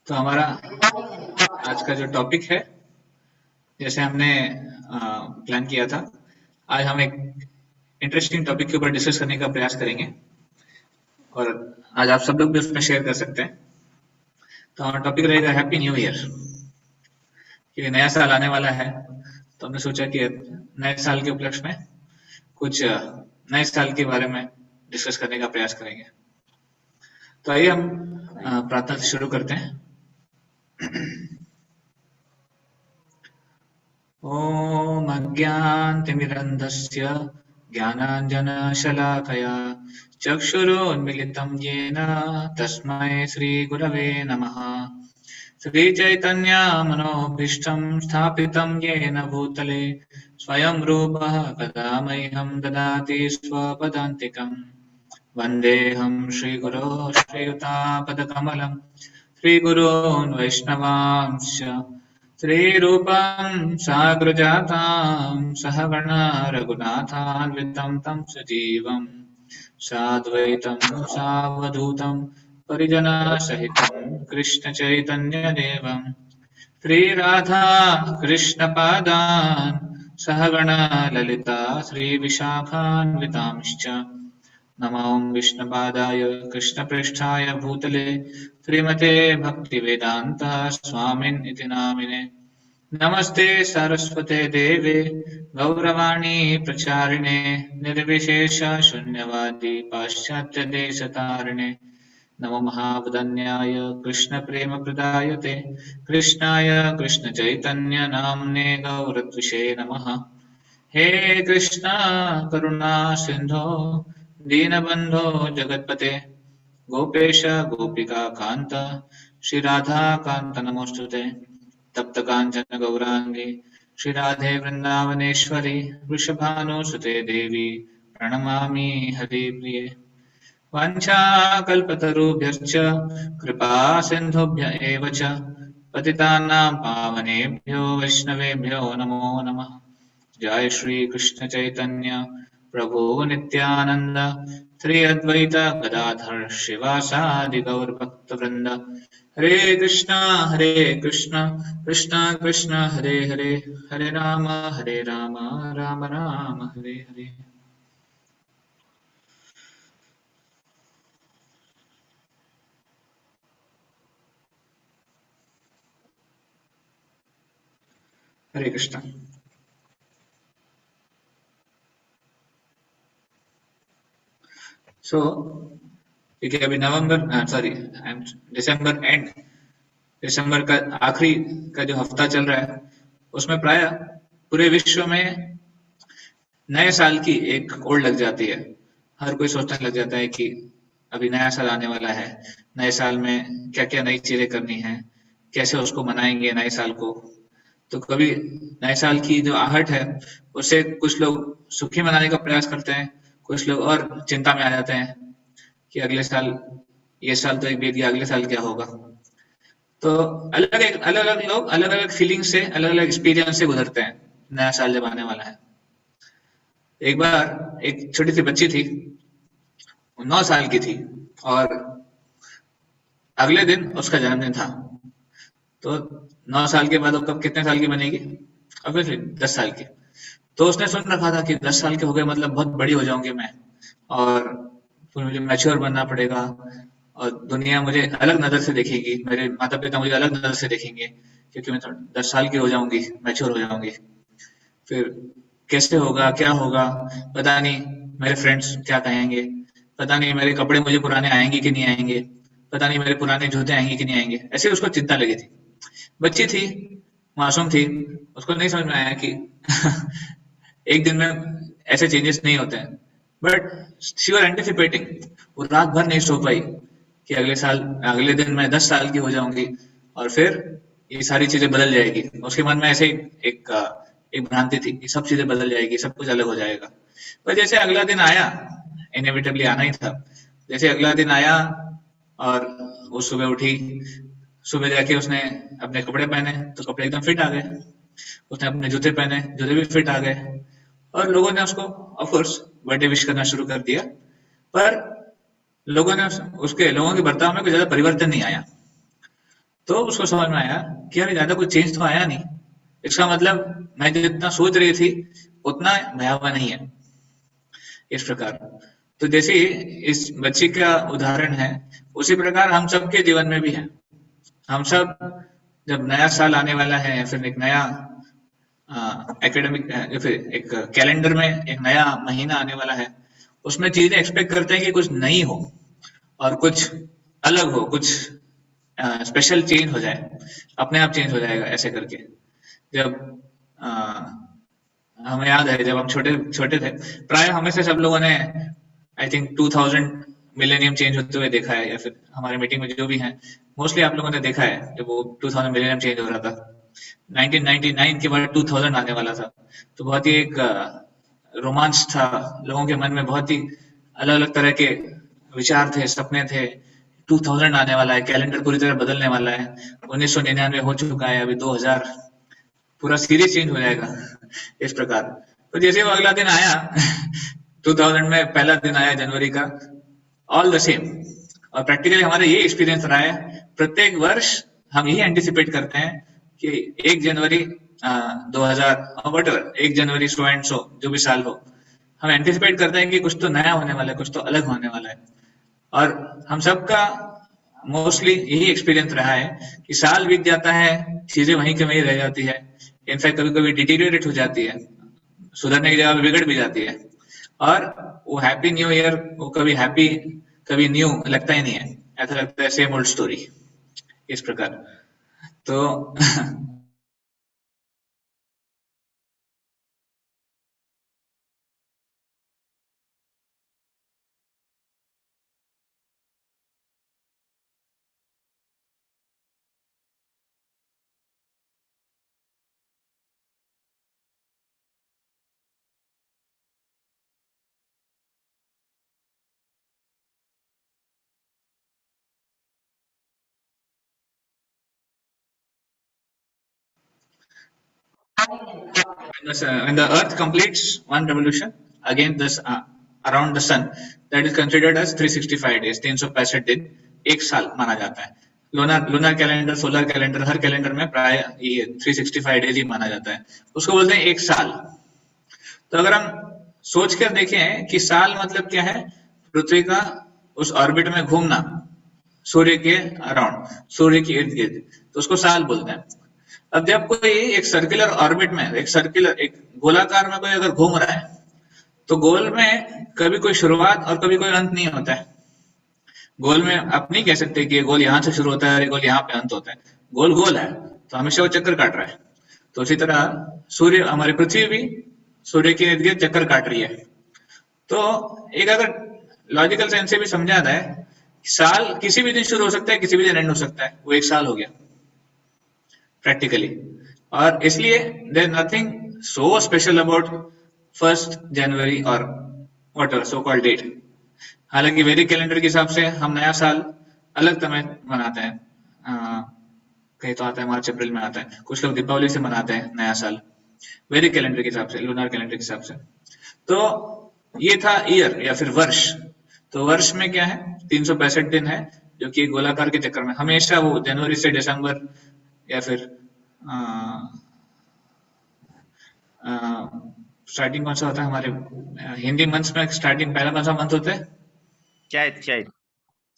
तो हमारा आज का जो टॉपिक है, जैसे हमने प्लान किया था, आज हम एक इंटरेस्टिंग टॉपिक के ऊपर डिस्कस करने का प्रयास करेंगे और आज आप सब लोग भी उसमें शेयर कर सकते हैं। तो हमारा टॉपिक रहेगा हैप्पी न्यू ईयर। क्योंकि नया साल आने वाला है, तो हमने सोचा कि नए साल के उपलक्ष्य में कुछ नए साल के बारे में डिस्कस करने का प्रयास करेंगे। तो आइए हम प्रार्थना से शुरू करते हैं। ॐ अज्ञानतिमिरन्धस्य ज्ञानाञ्जनशलाकया चक्षुरुन्मिलितं येन तस्मै श्रीगुरवे नमः। श्रीचैतन्यमनोभीष्टं स्थापितं येन भूतले स्वयं रूपः कदा मह्यं ददाति स्वपदान्तिकम्। वन्देऽहं श्रीगुरो श्रीयुतापदकमलं श्रीगुरोन् वैष्णवांश्च श्रीरूपं साग्रजातां सहगणा रघुनाथान्वितं तं सजीवं साद्वैतं सावधूतं परिजनसहितं कृष्णचैतन्यदेवं श्रीराधा कृष्णपादान् सहगणा ललिता श्रीविशाखान्वितांश्च नमो विष्णुपादाय कृष्णपृष्ठाय भूतले श्रीमते भक्तिवेदान्त स्वामिन् इति नामिने। नमस्ते सरस्वते देवे गौरवाणी प्रचारिणे निर्विशेष शून्यवादी पाश्चात्य देशतारिणे। नमो महावदन्याय कृष्ण प्रेम प्रदायते कृष्णाय कृष्ण चैतन्य नाम्ने गौरत्विषे नमः। हे कृष्णा करुणा सिंधो दीनबंधो जगत्पते गोपेश गोपिका कांत श्री राधा कांत नमोस्तुते। तप्त कांचन गौरांगी श्री राधे वृंदावनेश्वरी वृषभानुसुते देवी प्रणमामि हरिप्रिये। वाञ्छाकल्पतरुभ्यश्च कृपा सिन्धुभ्य एव च पतितानां पावनेभ्यो वैष्णवेभ्यो नमो नमः। जय श्री कृष्ण चैतन्य प्रभु नित्यानंद श्री अद्वैत गदाधर शिवासादि गौर भक्त वृंद। हरे कृष्णा कृष्णा कृष्ण हरे हरे, हरे राम राम राम हरे हरे। हरे कृष्णा। सो क्योंकि अभी दिसंबर का आखिरी का जो हफ्ता चल रहा है, उसमें प्राय पूरे विश्व में नए साल की एक ओढ़ लग जाती है। हर कोई सोचने लग जाता है कि अभी नया साल आने वाला है, नए साल में क्या क्या नई चीजें करनी है, कैसे उसको मनाएंगे नए साल को। तो कभी नए साल की जो आहट है उससे कुछ लोग सुखी मनाने का प्रयास करते हैं, कुछ लोग और चिंता में आ जाते हैं कि अगले साल, ये साल तो एक बीत गया, अगले साल क्या होगा। तो अलग अलग लोग अलग अलग फीलिंग से, अलग अलग एक्सपीरियंस से गुजरते हैं नया साल जब आने वाला है। एक बार एक छोटी सी बच्ची थी, 9 साल की थी, और अगले दिन उसका जन्मदिन था। तो 9 साल के बाद वो कब कितने साल की बनेगी? ऑब्वियसली 10 साल की। तो उसने सुन रखा था कि 10 साल के हो गए मतलब बहुत बड़ी हो जाऊंगी मैं, और फिर मुझे मैच्योर बनना पड़ेगा और दुनिया मुझे अलग नजर से देखेगी, मेरे माता पिता मुझे अलग नजर से देखेंगे क्योंकि मैं 10 साल की हो जाऊंगी, मैच्योर हो जाऊंगी। फिर कैसे होगा, क्या होगा, पता नहीं मेरे फ्रेंड्स क्या कहेंगे, पता नहीं मेरे कपड़े मुझे पुराने आएंगे कि नहीं आएंगे, पता नहीं मेरे पुराने जूते आएंगे कि नहीं आएंगे। ऐसे उसको चिंता लगी थी। बच्ची थी, मासूम थी, उसको नहीं समझ में आया कि एक दिन में ऐसे चेंजेस नहीं होते हैं। But she were anticipating. वो रात भर नहीं सो पाई कि अगले दिन मैं 10 साल की हो जाऊंगी और फिर ये सारी चीजें बदल जाएगी। उसके मन में ऐसे एक एक भ्रांति थी कि सब चीजें बदल जाएगी, सब कुछ अलग हो जाएगा। पर जैसे अगला दिन आया, इनएविटेबली आना ही था, जैसे अगला दिन आया और वो सुबह उठी, सुबह जाके उसने अपने कपड़े पहने तो कपड़े एकदम फिट आ गए, उसने अपने जूते पहने, जूते भी फिट आ गए, और लोगों ने उसको ऑफ कोर्स बर्थडे विश करना शुरू कर दिया। पर लोगों के बर्ताव में कोई ज्यादा परिवर्तन नहीं आया। तो उसको समझ में आया कि यार ज्यादा कुछ चेंज तो आया नहीं, इसका मतलब मैं जितना सोच रही थी उतना भयावह नहीं है, इस प्रकार। तो जैसे इस बच्ची का उदाहरण है, उसी प्रकार हम सबके जीवन में भी है। हम सब जब नया साल आने वाला है या फिर एक नया एकेडमिक या फिर एक कैलेंडर में एक नया महीना आने वाला है, उसमें चीजें एक्सपेक्ट करते हैं कि कुछ नई हो और कुछ अलग हो, कुछ स्पेशल चेंज हो जाए, अपने आप चेंज हो जाएगा ऐसे करके। जब अ, हमें याद है जब हम छोटे छोटे थे, प्राय हमें से सब लोगों ने आई थिंक 2000 मिलेनियम चेंज होते हुए देखा है, या फिर हमारे मीटिंग में जो भी हैं मोस्टली आप लोगों ने देखा है जब वो 2000 मिलेनियम चेंज हो रहा था। 1999 के बाद 2000 आने वाला था, तो बहुत ही एक रोमांच था लोगों के मन में, बहुत ही अलग अलग तरह के विचार थे, सपने थे। 2000 आने वाला है, कैलेंडर पूरी तरह बदलने वाला है, 1999 हो चुका है, अभी 2000, पूरा सीरीज चेंज हो जाएगा इस प्रकार। तो जैसे वो अगला दिन आया 2000 में पहला दिन आया जनवरी का, ऑल द सेम। और प्रैक्टिकली हमारा ये एक्सपीरियंस रहा है, प्रत्येक वर्ष हम यही एंटिसिपेट करते हैं कि 1 जनवरी 2000 what ever, 1 January so and so, जो भी साल हो, हम एंटिसिपेट करते हैं कि कुछ तो नया होने वाला है, कुछ तो अलग होने वाला है। और हम सबका मोस्टली यही एक्सपीरियंस रहा है कि साल बीत जाता है, चीजें वहीं की वहीं रह जाती है, इनफैक्ट कभी कभी डिटीरियोरेट हो जाती है, सुधरने की जगह बिगड़ भी जाती है। और वो हैप्पी न्यू ईयर, वो कभी हैप्पी कभी न्यू लगता ही नहीं है, ऐसा लगता है सेम ओल्ड स्टोरी, इस प्रकार। तो when the earth completes one revolution again this around the sun, that is considered as 365 days, 365 दिन, एक साल माना जाता है। Lunar lunar calendar, solar calendar, हर कैलेंडर में प्राय ये 365 डेज ही माना जाता है, उसको बोलते हैं एक साल। तो अगर हम सोच कर देखें कि साल मतलब क्या है, पृथ्वी का उस ऑर्बिट में घूमना, सूर्य के अराउंड, सूर्य के इर्द गिर्द, तो उसको साल बोलते हैं। अब जब कोई एक सर्कुलर ऑर्बिट में, एक सर्कुलर एक गोलाकार में कोई अगर घूम रहा है, तो गोल में कभी कोई शुरुआत और कभी कोई अंत नहीं होता है। गोल में आप नहीं कह सकते कि ये गोल यहाँ से शुरू होता है और ये गोल यहाँ पे अंत होता है। गोल गोल है तो हमेशा वो चक्कर काट रहा है। तो उसी तरह सूर्य, हमारी पृथ्वी भी सूर्य के इर्द गिर्द चक्कर काट रही है। तो एक अगर लॉजिकल सेंस से भी समझा जाए, साल किसी भी दिन शुरू हो सकता है, किसी भी दिन एंड हो सकता है, वो एक साल हो गया प्रैक्टिकली। और इसलिए there nothing so special about 1 January और whatever so called date. हालांकि वैदिक कैलेंडर के हिसाब से हम नया साल अलग समय मनाते हैं, कहीं तो आता है मार्च अप्रैल में आता है, कुछ लोग दीपावली से मनाते हैं नया साल, वैदिक कैलेंडर के हिसाब से, लूनर कैलेंडर के हिसाब से। तो ये था ईयर या फिर वर्ष। तो वर्ष में क्या है, 365 दिन है, जो कि गोलाकार के चक्कर में हमेशा वो जनवरी से दिसंबर या फिर स्टार्टिंग कौन सा होता है हमारे हिंदी मंथ्स में, स्टार्टिंग पहला कौन सा मंथ होता है? चैत्र।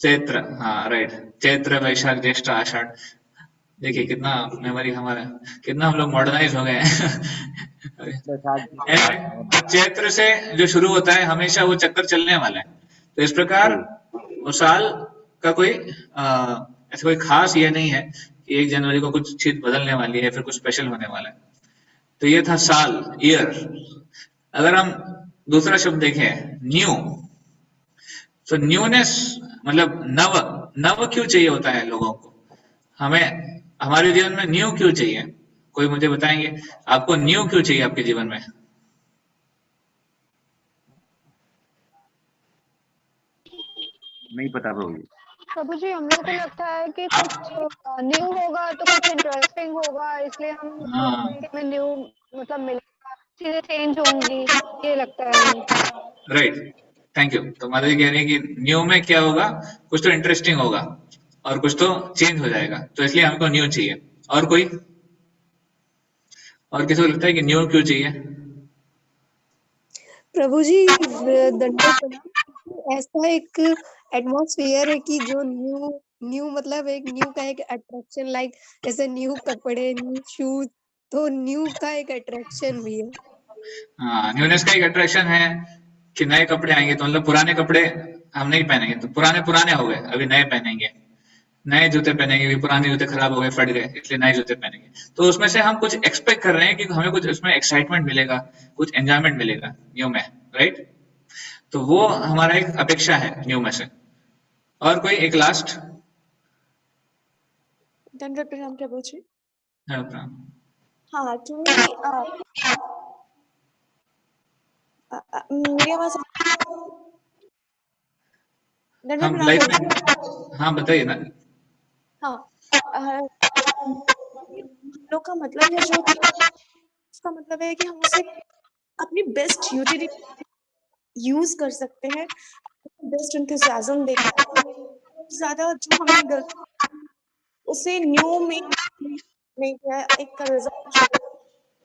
चैत्र, हाँ राइट, चैत्र वैशाख ज्येष्ठ आषाढ़। देखिए कितना मेमोरी हमारा, कितना हम लोग मॉडर्नाइज हो गए हैं। चैत्र से जो शुरू होता है हमेशा वो चक्कर चलने वाला है। तो इस प्रकार वो साल का कोई ऐसा कोई खास ये नहीं है कि 1 जनवरी को कुछ चीज बदलने वाली है, फिर कुछ स्पेशल होने वाला है। तो ये था साल, ईयर। अगर हम दूसरा शब्द देखें, न्यू, तो न्यूनेस मतलब नव। नव क्यों चाहिए होता है लोगों को, हमें हमारे जीवन में न्यू क्यों चाहिए? कोई मुझे बताएंगे आपको न्यू क्यों चाहिए आपके जीवन में? नहीं पता प्रभु जी। प्रभु जी, हम लोग को लगता है कि कुछ न्यू होगा तो कुछ इंटरेस्टिंग होगा, इसलिए हम सोचते हैं कि हमें न्यू मतलब मिलेगा, चीजें चेंज होंगी, ये लगता है हमें। Right, thank you. तो माता जी कह रही है कि न्यू में क्या होगा, कुछ तो इंटरेस्टिंग होगा और कुछ तो चेंज हो जाएगा, तो इसलिए हमको न्यू चाहिए। और कोई, और किसी को लगता है कि न्यू क्यों चाहिए? प्रभु जी दंडवत प्रणाम। ऐसा एक एटमॉस्फेयर है कि जो न्यू न्यू मतलब एक न्यू का एक अट्रैक्शन, लाइक जैसे न्यू कपड़े, न्यू शूज, तो न्यू का एक अट्रैक्शन भी है। हाँ, न्यूनेस का एक अट्रैक्शन है कि नए कपड़े आएंगे तो मतलब पुराने कपड़े हम नहीं पहनेंगे, तो पुराने पुराने हो गए, अभी नए पहनेंगे। नए जूते पहनेंगे, अभी पुराने जूते खराब हो गए, फट गए, इसलिए नए जूते पहनेंगे। तो उसमें से हम कुछ एक्सपेक्ट कर रहे हैं कि हमें कुछ उसमें एक्साइटमेंट मिलेगा, कुछ एंजॉयमेंट मिलेगा न्यू में, राइट? तो वो हमारा एक अपेक्षा है न्यू में से। और कोई एक लास्ट? दंडवत प्रणाम प्रभु जी। हाँ, हाँ, एक्चुअली मेरी आवाज दंडवत हम प्रणाम लाइफ प्रभु जी। में, हाँ बताइए ना। हाँ, हम लोग का मतलब है जो कि उसका मतलब है कि हम उसे अपनी बेस्ट यूटिलिटी यूज कर सकते हैं, बेस्ट एंथुसियाज्म देकर। ज्यादा जो हमने उसे न्यू में नहीं किया, एक रिजल्ट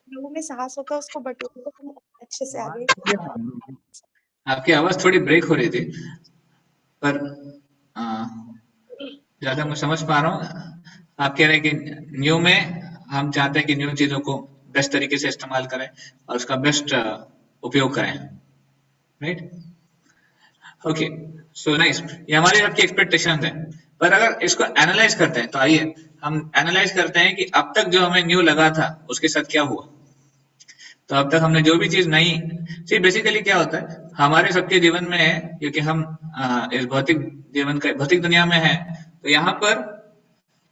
लोगों में साहस होता है उसको बटोरने को, हम अच्छे से आगे। आपकी आवाज थोड़ी ब्रेक हो रही थी, पर ज्यादा मैं समझ पा रहा हूँ। आप कह रहे हैं कि न्यू में हम चाहते हैं कि न्यू चीजों को बेस्ट तरीके से इस्तेमाल करें और उसका बेस्ट उपयोग करें, राइट? Okay, so nice. ये हमारी आपकी एक्सपेक्टेशन है। पर अगर इसको एनालाइज करते हैं तो आइए हम एनालाइज करते हैं कि अब तक जो हमें न्यू लगा था उसके साथ क्या हुआ। तो अब तक हमने जो भी चीज नहीं, सी बेसिकली क्या होता है हमारे सबके जीवन में है, क्योंकि हम इस भौतिक जीवन का भौतिक दुनिया में है, तो यहाँ पर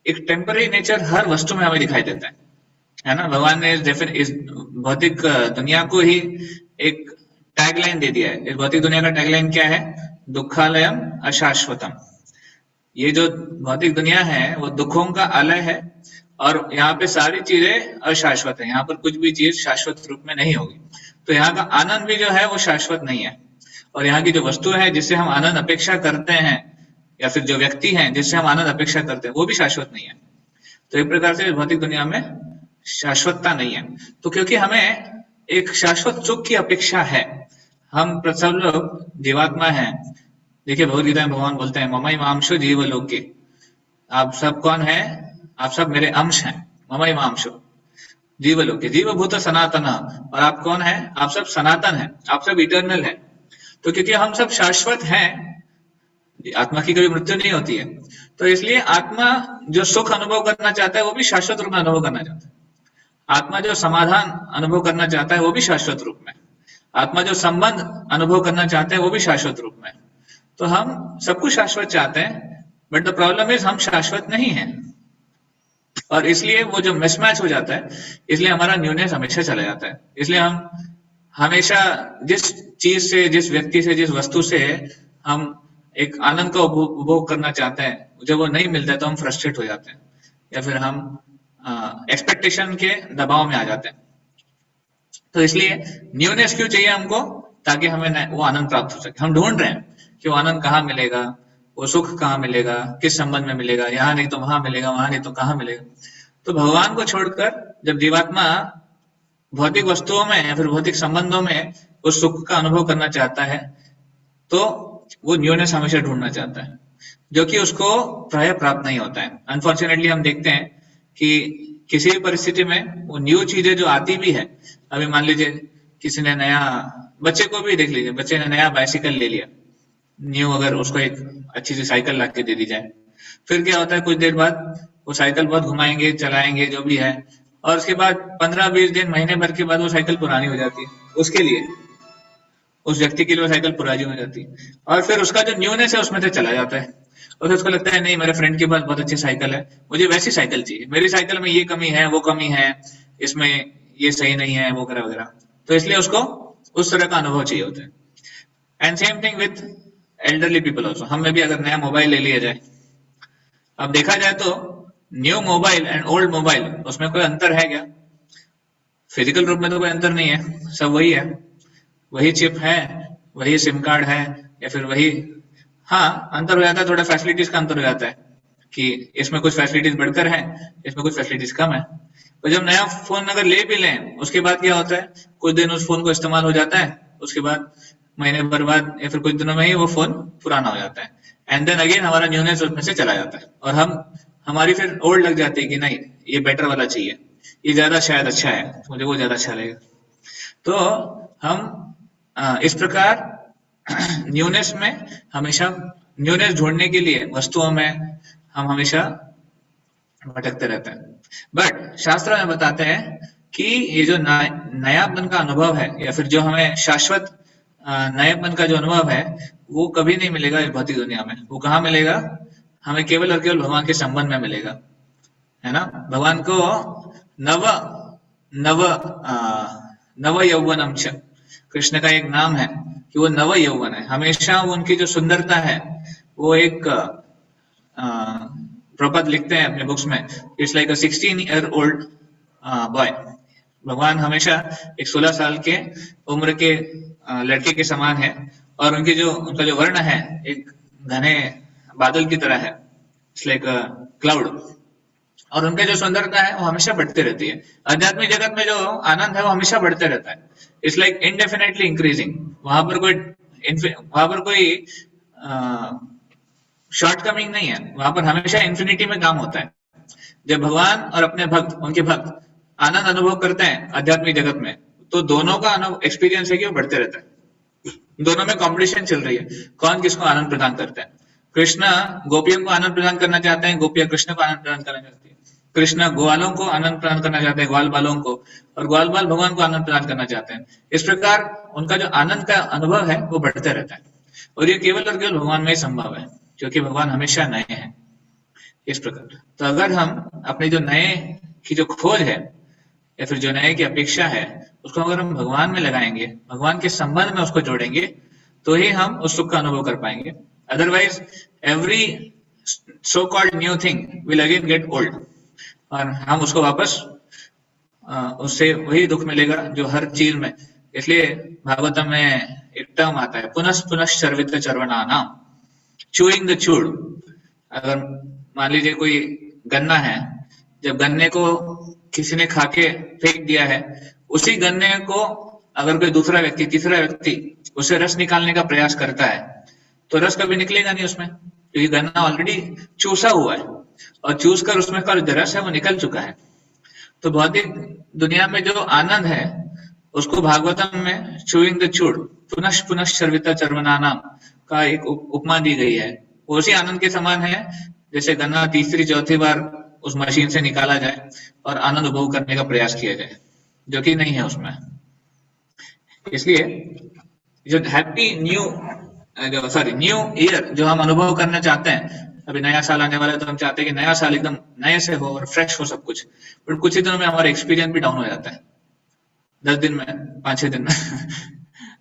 एक टेम्पररी नेचर हर वस्तु में हमें दिखाई देता है ना? भगवान ने इस भौतिक दुनिया को ही एक टैगलाइन दे दिया है। इस भौतिक दुनिया का टैगलाइन क्या है? दुखालयम अशाश्वतम। ये जो भौतिक दुनिया है वो दुखों का आलय है, और यहाँ पे सारी चीजें अशाश्वत है, यहाँ पर कुछ भी चीज शाश्वत रूप में नहीं होगी। तो यहाँ का आनंद भी जो है वो शाश्वत नहीं है, और यहाँ की जो वस्तु है जिससे हम आनंद अपेक्षा करते हैं, या फिर जो व्यक्ति हैं जिससे हम आनंद अपेक्षा करते हैं, वो भी शाश्वत नहीं है। तो एक प्रकार से भौतिक दुनिया में शाश्वतता नहीं है। तो क्योंकि हमें एक शाश्वत सुख की अपेक्षा है, हम सब लोग जीवात्मा हैं। देखिए भगवद गीता में भगवान बोलते हैं ममई मांशो जीव लोके। आप सब कौन है? आप सब मेरे अंश हैं। ममई मांशो जीव लोके, जीव भूत सनातन। और आप कौन है? आप सब सनातन हैं, आप सब इटर्नल हैं। तो क्योंकि हम सब शाश्वत हैं, आत्मा की कभी मृत्यु नहीं होती है, तो इसलिए आत्मा जो सुख अनुभव करना चाहता है वो भी शाश्वत रूप में अनुभव करना चाहता है। आत्मा जो समाधान अनुभव करना चाहता है वो भी शाश्वत रूप में। आत्मा जो संबंध अनुभव करना चाहते हैं वो भी शाश्वत रूप में। तो हम सब कुछ शाश्वत चाहते हैं, बट द प्रॉब्लम इज हम शाश्वत नहीं हैं, और इसलिए वो जो मिसमैच हो जाता है, इसलिए हमारा न्यूनेस हमेशा चला जाता है। इसलिए हम हमेशा जिस चीज से, जिस व्यक्ति से, जिस वस्तु से हम एक आनंद का उपभोग करना चाहते हैं, जब वो नहीं मिलता है तो हम फ्रस्ट्रेट हो जाते हैं, या फिर हम एक्सपेक्टेशन के दबाव में आ जाते हैं। तो इसलिए न्यूनेस क्यों चाहिए हमको? ताकि हमें वो आनंद प्राप्त हो सके। हम ढूंढ रहे हैं कि वो आनंद कहाँ मिलेगा, वो सुख कहाँ मिलेगा, किस संबंध में मिलेगा, यहाँ नहीं तो वहां मिलेगा, वहां नहीं तो कहाँ मिलेगा। तो भगवान को छोड़कर जब जीवात्मा भौतिक वस्तुओं में या फिर भौतिक संबंधों में उस सुख का अनुभव करना चाहता है, तो वो न्यूनेस हमेशा ढूंढना चाहता है, जो कि उसको प्राय प्राप्त नहीं होता है। अनफॉर्चुनेटली हम देखते हैं कि किसी भी परिस्थिति में वो न्यू चीजें जो आती भी है, अभी मान लीजिए किसी ने नया, बच्चे को भी देख लीजिए, बच्चे ने नया बाइसिकल ले लिया न्यू, अगर उसको एक अच्छी सी साइकिल ला के दे दी जाए, फिर क्या होता है कुछ देर बाद वो साइकिल बहुत घुमाएंगे, चलाएंगे, जो भी है, और उसके बाद 15-20 दिन, महीने भर के बाद वो साइकिल पुरानी हो जाती है उसके लिए, उस व्यक्ति के लिए वो साइकिल पुरानी हो जाती है, और फिर उसका जो न्यूनेस है उसमें से चला जाता है, और फिर उसको लगता है नहीं मेरे फ्रेंड के पास बहुत अच्छी साइकिल है, मुझे वैसी साइकिल चाहिए, मेरी साइकिल में ये कमी है, वो कमी है, इसमें ये सही नहीं है, वो वगैरह वगैरह। तो इसलिए उसको उस तरह का अनुभव चाहिए होता है। And same thing with elderly people also. हमें भी अगर नया मोबाइल ले लिया जाए, अब देखा जाए तो new mobile and old mobile, उसमें कोई अंतर है क्या? फिजिकल रूप में तो कोई अंतर नहीं है, सब वही है, वही चिप है, वही सिम कार्ड है, या फिर वही, हाँ अंतर हो जाता है, थोड़ा फैसिलिटीज का अंतर हो जाता है, कि इसमें कुछ फैसिलिटीज बढ़कर हैं, इसमें कुछ फैसिलिटीज कम है। तो जब नया फोन अगर ले भी लें, उसके बाद क्या होता है, कुछ दिन उस फोन को इस्तेमाल हो जाता है, उसके बाद महीने भर बाद या फिर कुछ दिनों में ही वो फोन पुराना हो जाता है, एंड देन अगेन हमारा न्यूनेस उसमें से चला जाता है, और हमारी फिर ओल्ड लग जाती है कि नहीं ये बेटर वाला चाहिए, ये ज्यादा शायद अच्छा है, मुझे वो ज्यादा अच्छा लगेगा। तो हम इस प्रकार न्यूनेस में हमेशा न्यूनेस ढूंढने के लिए वस्तुओं में हम हमेशा भटकते रहते हैं। बट शास्त्र में बताते हैं कि ये जो नयापन का अनुभव है, या फिर जो हमें शाश्वत नयापन का जो अनुभव है, वो कभी नहीं मिलेगा इस भौतिक दुनिया में। वो कहाँ मिलेगा? हमें केवल और केवल भगवान के संबंध में मिलेगा, है ना। भगवान को नव नव नव यौवनम च, कृष्ण का एक नाम है कि वो नव यौवन है। हमेशा वो उनकी जो सुंदरता है, वो एक प्रपद लिखते हैं अपने बुक्स में, it's like a 16-year-old boy. भगवान हमेशा एक 16 साल के उम्र के लड़के के समान है, और उनका जो वर्ण है एक घने बादल की तरह है, इट्स लाइक अ क्लाउड। और उनके जो सुंदरता है वो हमेशा बढ़ती रहती है। आध्यात्मिक जगत में जो आनंद है वो हमेशा बढ़ते रहता है, इट्स लाइक इनडेफिनेटली इंक्रीजिंग। वहां पर कोई शॉर्टकमिंग नहीं है, वहां पर हमेशा इन्फिनिटी में काम होता है। जब भगवान और अपने भक्त, उनके भक्त आनंद अनुभव करते हैं आध्यात्मिक जगत में, तो दोनों का एक्सपीरियंस है कि वो बढ़ते रहता है। दोनों में कॉम्पिटिशन चल रही है, कौन किसको आनंद प्रदान करता है। कृष्ण गोपियों को आनंद प्रदान करना चाहते हैं, गोपियां कृष्ण को आनंद प्रदान करना चाहती है। कृष्ण ग्वालों को आनंद प्रदान करना चाहते हैं, ग्वाल बालों को, और ग्वाल बाल भगवान को आनंद प्रदान करना चाहते हैं। इस प्रकार उनका जो आनंद का अनुभव है वो बढ़ते रहता है, और ये केवल और केवल भगवान में ही संभव है, क्योंकि भगवान हमेशा नए हैं। इस प्रकार तो अगर हम अपने जो नए की जो खोज है, या फिर जो नए की अपेक्षा है, उसको अगर हम भगवान में लगाएंगे, भगवान के संबंध में उसको जोड़ेंगे, तो ही हम उस सुख का अनुभव कर पाएंगे। Otherwise every so called new thing will again get old, और हम उसको वापस उससे वही दुख मिलेगा जो हर चीज में। इसलिए भागवतम में एक टर्म आता है, पुनः पुनः शर्वित चर्वणा नाम, चूइंग द चूड़। अगर मान लीजिए कोई गन्ना है, जब गन्ने को किसी ने खाके फेंक दिया है, उसी गन्ने को अगर कोई दूसरा व्यक्ति, तीसरा व्यक्ति उसे रस निकालने का प्रयास करता है, तो रस कभी निकलेगा नहीं उसमें, क्योंकि गन्ना ऑलरेडी चूसा हुआ है, और चूस कर उसमें का जो रस है वो निकल चुका है। तो भौतिक दुनिया में जो आनंद है, उसको भागवतम में चूइंग द चूड़, पुनः पुनः शर्विता चर्वणा नाम का एक उपमा दी गई है। वो उसी आनंद के समान है जैसे गन्ना तीसरी चौथी बार उस मशीन से निकाला जाए और आनंद उपभोग करने का प्रयास किया जाए, जो कि नहीं है उसमें। इसलिए जो हैप्पी न्यू ईयर जो हम अनुभव करना चाहते हैं, अभी नया साल आने वाला है, तो हम चाहते हैं कि नया साल एकदम नए से हो और फ्रेश हो सब कुछ, बट कुछ ही दिनों में हमारा एक्सपीरियंस भी डाउन हो जाता है, 10 दिन में, 5-6 दिन में।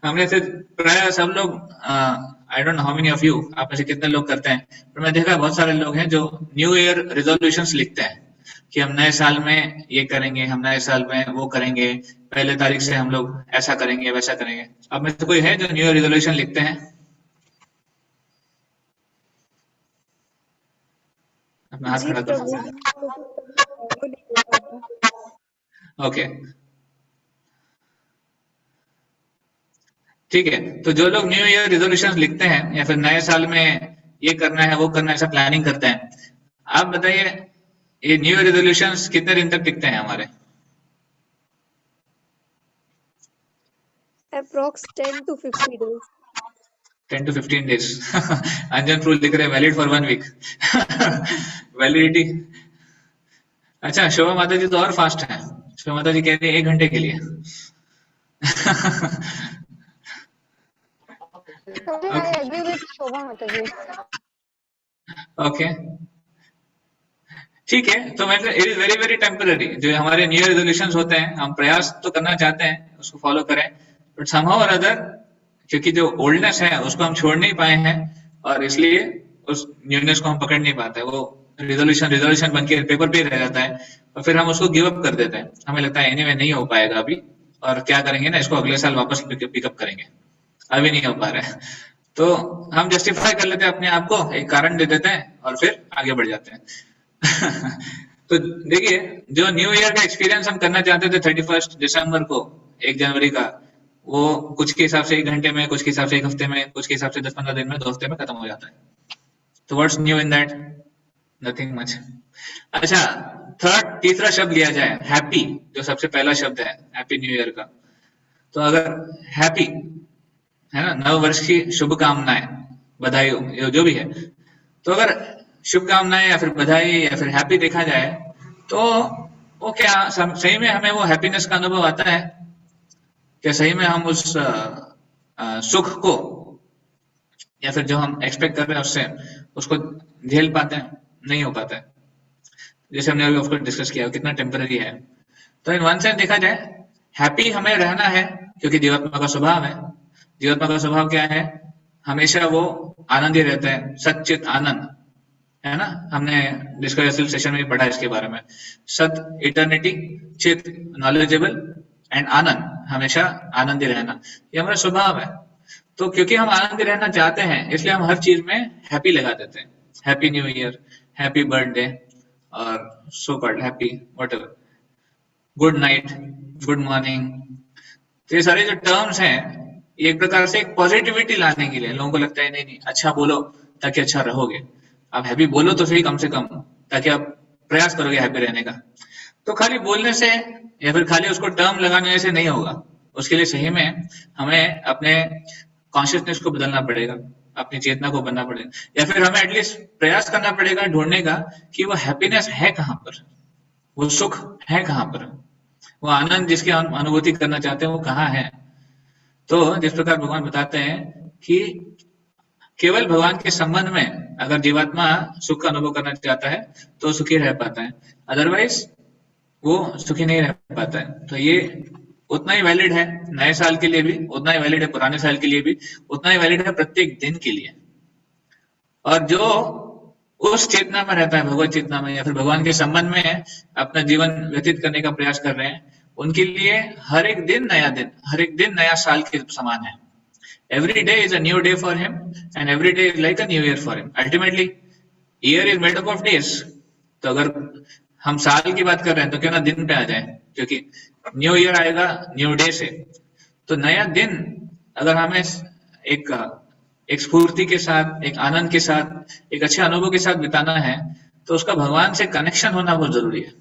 हमने से प्राय सब लोग, I don't know how many of you, आप में से कितने लोग करते हैं, पर मैं देखा बहुत सारे लोग हैं जो न्यू ईयर रिजोल्यूशंस लिखते हैं कि हम नए साल में ये करेंगे, हम नए साल में वो करेंगे, पहले तारीख से हम लोग ऐसा करेंगे वैसा करेंगे। आप में से कोई है जो न्यू ईयर रिजोल्यूशन लिखते हैं? अपना हाथ खड़ा करो। ओके, ठीक है। तो जो लोग न्यू ईयर रिजोल्यूशंस लिखते हैं या फिर नए साल में ये करना है वो करना है, ऐसा प्लानिंग करते हैं, आप बताइए ये न्यू ईयर रिजोल्यूशंस कितने दिन तक टिकते हैं हमारे? Approx 10 to 50 days. 10 to 15 days. अंजन फ्रूल लिख रहे हैं वैलिड फॉर 1 week. वैलिडिटी। अच्छा, शोभा माता जी तो और फास्ट है। शोभा माता जी कह रही है 1 घंटे के लिए। ओके, ठीक है। तो मतलब it is very very temporary. जो हमारे न्यू ईयर रेजोल्यूशंस होते हैं, हम प्रयास तो करना चाहते हैं उसको फॉलो करें, बट समहाउ और अदर क्योंकि जो ओल्डनेस है उसको हम छोड़ नहीं पाए हैं, और इसलिए उस न्यूनेस को हम पकड़ नहीं पाते। वो रिजोल्यूशन बन के पेपर पे रह जाता है, और फिर हम उसको गिव अप कर देते हैं। हमें लगता है एनीवे नहीं हो पाएगा अभी, और क्या करेंगे ना, इसको अगले साल वापस पिकअप करेंगे, अभी नहीं हो पा रहा है। तो हम जस्टिफाई कर लेते हैं अपने आप को, एक कारण दे देते हैं और फिर आगे बढ़ जाते हैं। तो देखिए, जो न्यू ईयर का एक्सपीरियंस हम करना चाहते थे 31 दिसंबर को, 1 जनवरी का, वो कुछ के हिसाब से 1 घंटे में, कुछ के हिसाब से 1 हफ्ते में, कुछ के हिसाब से 10-15 दिन में, 2 हफ्ते में खत्म हो जाता है। तो what's new in that? Nothing much. अच्छा, तीसरा शब्द लिया जाए, हैप्पी, जो सबसे पहला शब्द है हैप्पी न्यू ईयर का। तो अगर हैप्पी है ना, नव वर्ष की शुभकामनाएं, बधाई, जो भी है, तो अगर शुभकामनाएं या फिर बधाई या फिर हैप्पी देखा जाए, तो वो क्या सही में हमें वो हैप्पीनेस का अनुभव आता है? क्या सही में हम उस सुख को या फिर जो हम एक्सपेक्ट कर रहे हैं उससे उसको झेल पाते हैं? नहीं हो पाता है। जैसे हमने अभी ऑफकोर्स डिस्कस किया, कितना टेम्पररी है। तो इन वन सेंस देखा जाए, हैप्पी हमें रहना है, क्योंकि जीवात्मा का स्वभाव है। जीवात्मा का स्वभाव क्या है? हमेशा वो आनंदी रहता है, सच्चित आनंद, है ना। हमने डिस्कस सेशन में पढ़ा इसके बारे में। सत, इटर्निटी, चित, नॉलेजेबल एंड आनंद, हमेशा आनंदी रहना, ये हमारा स्वभाव है। तो क्योंकि हम आनंदी रहना चाहते हैं, इसलिए हम हर चीज में हैप्पी लगा देते हैं। Happy new year, happy birthday, और so called happy whatever, good night, good morning. तो ये सारे जो टर्म्स हैं, ये एक प्रकार से एक पॉजिटिविटी लाने के लिए, लोगों को लगता है नहीं नहीं अच्छा बोलो ताकि अच्छा रहोगे। आप हैप्पी बोलो तो सही, कम से कम, ताकि आप प्रयास करोगे हैप्पी रहने का। तो खाली बोलने से या फिर खाली उसको टर्म लगाने से नहीं होगा। उसके लिए सही में हमें अपने कॉन्शियसनेस को बदलना पड़ेगा, अपनी चेतना को बनना पड़ेगा, या फिर हमें एटलीस्ट प्रयास करना पड़ेगा ढूंढने का कि वो हैप्पीनेस है कहाँ पर, वो सुख है कहाँ पर, वो आनंद जिसकी हम अनुभूति करना चाहते हैं वो कहाँ है। तो जिस प्रकार भगवान बताते हैं कि केवल भगवान के संबंध में अगर जीवात्मा सुख का अनुभव करना चाहता है तो सुखी रह पाता है, अदरवाइज वो सुखी नहीं रह पाता है। तो ये उतना ही वैलिड है नए साल के लिए भी, उतना ही वैलिड है पुराने साल के लिए भी, उतना ही वैलिड है प्रत्येक दिन के लिए। और जो उस चेतना में रहता है, भगवत चेतना में, या फिर भगवान के संबंध में अपना जीवन व्यतीत करने का प्रयास कर रहे हैं, उनके लिए हर एक दिन नया दिन, हर एक दिन नया साल के समान है। Every day is a new day for him, and every day is like a new year for him. Ultimately, year is made up of days. तो अगर हम साल की बात कर रहे हैं तो क्यों ना दिन पे आ जाए, क्योंकि न्यू ईयर आएगा न्यू डे से। तो नया दिन अगर हमें एक स्फूर्ति के साथ, एक आनंद के साथ, एक अच्छे अनुभव के साथ बिताना है, तो उसका भगवान से कनेक्शन होना बहुत जरूरी है।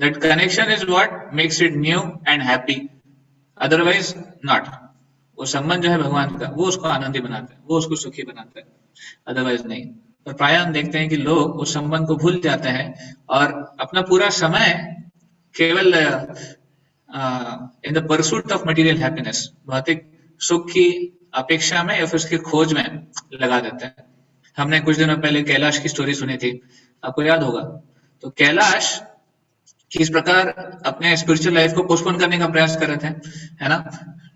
That connection is what makes it new and happy. Otherwise not. वो संबंध जो है भगवान का, वो उसको आनंदी बनाता है, वो उसको सुखी बनाता है, अदरवाइज नहीं। पर प्राय हम देखते हैं कि लोग उस संबंध को भूल जाते हैं और अपना पूरा समय केवल in the pursuit of material happiness, भौतिक सुख की अपेक्षा में या फिर उसकी खोज में लगा देते हैं। हमने कुछ दिनों पहले कैलाश की स्टोरी सुनी थी, आपको याद होगा। तो कैलाश किस प्रकार अपने स्पिरिचुअल लाइफ को पोस्टपोन करने का प्रयास कर रहे थे, है ना।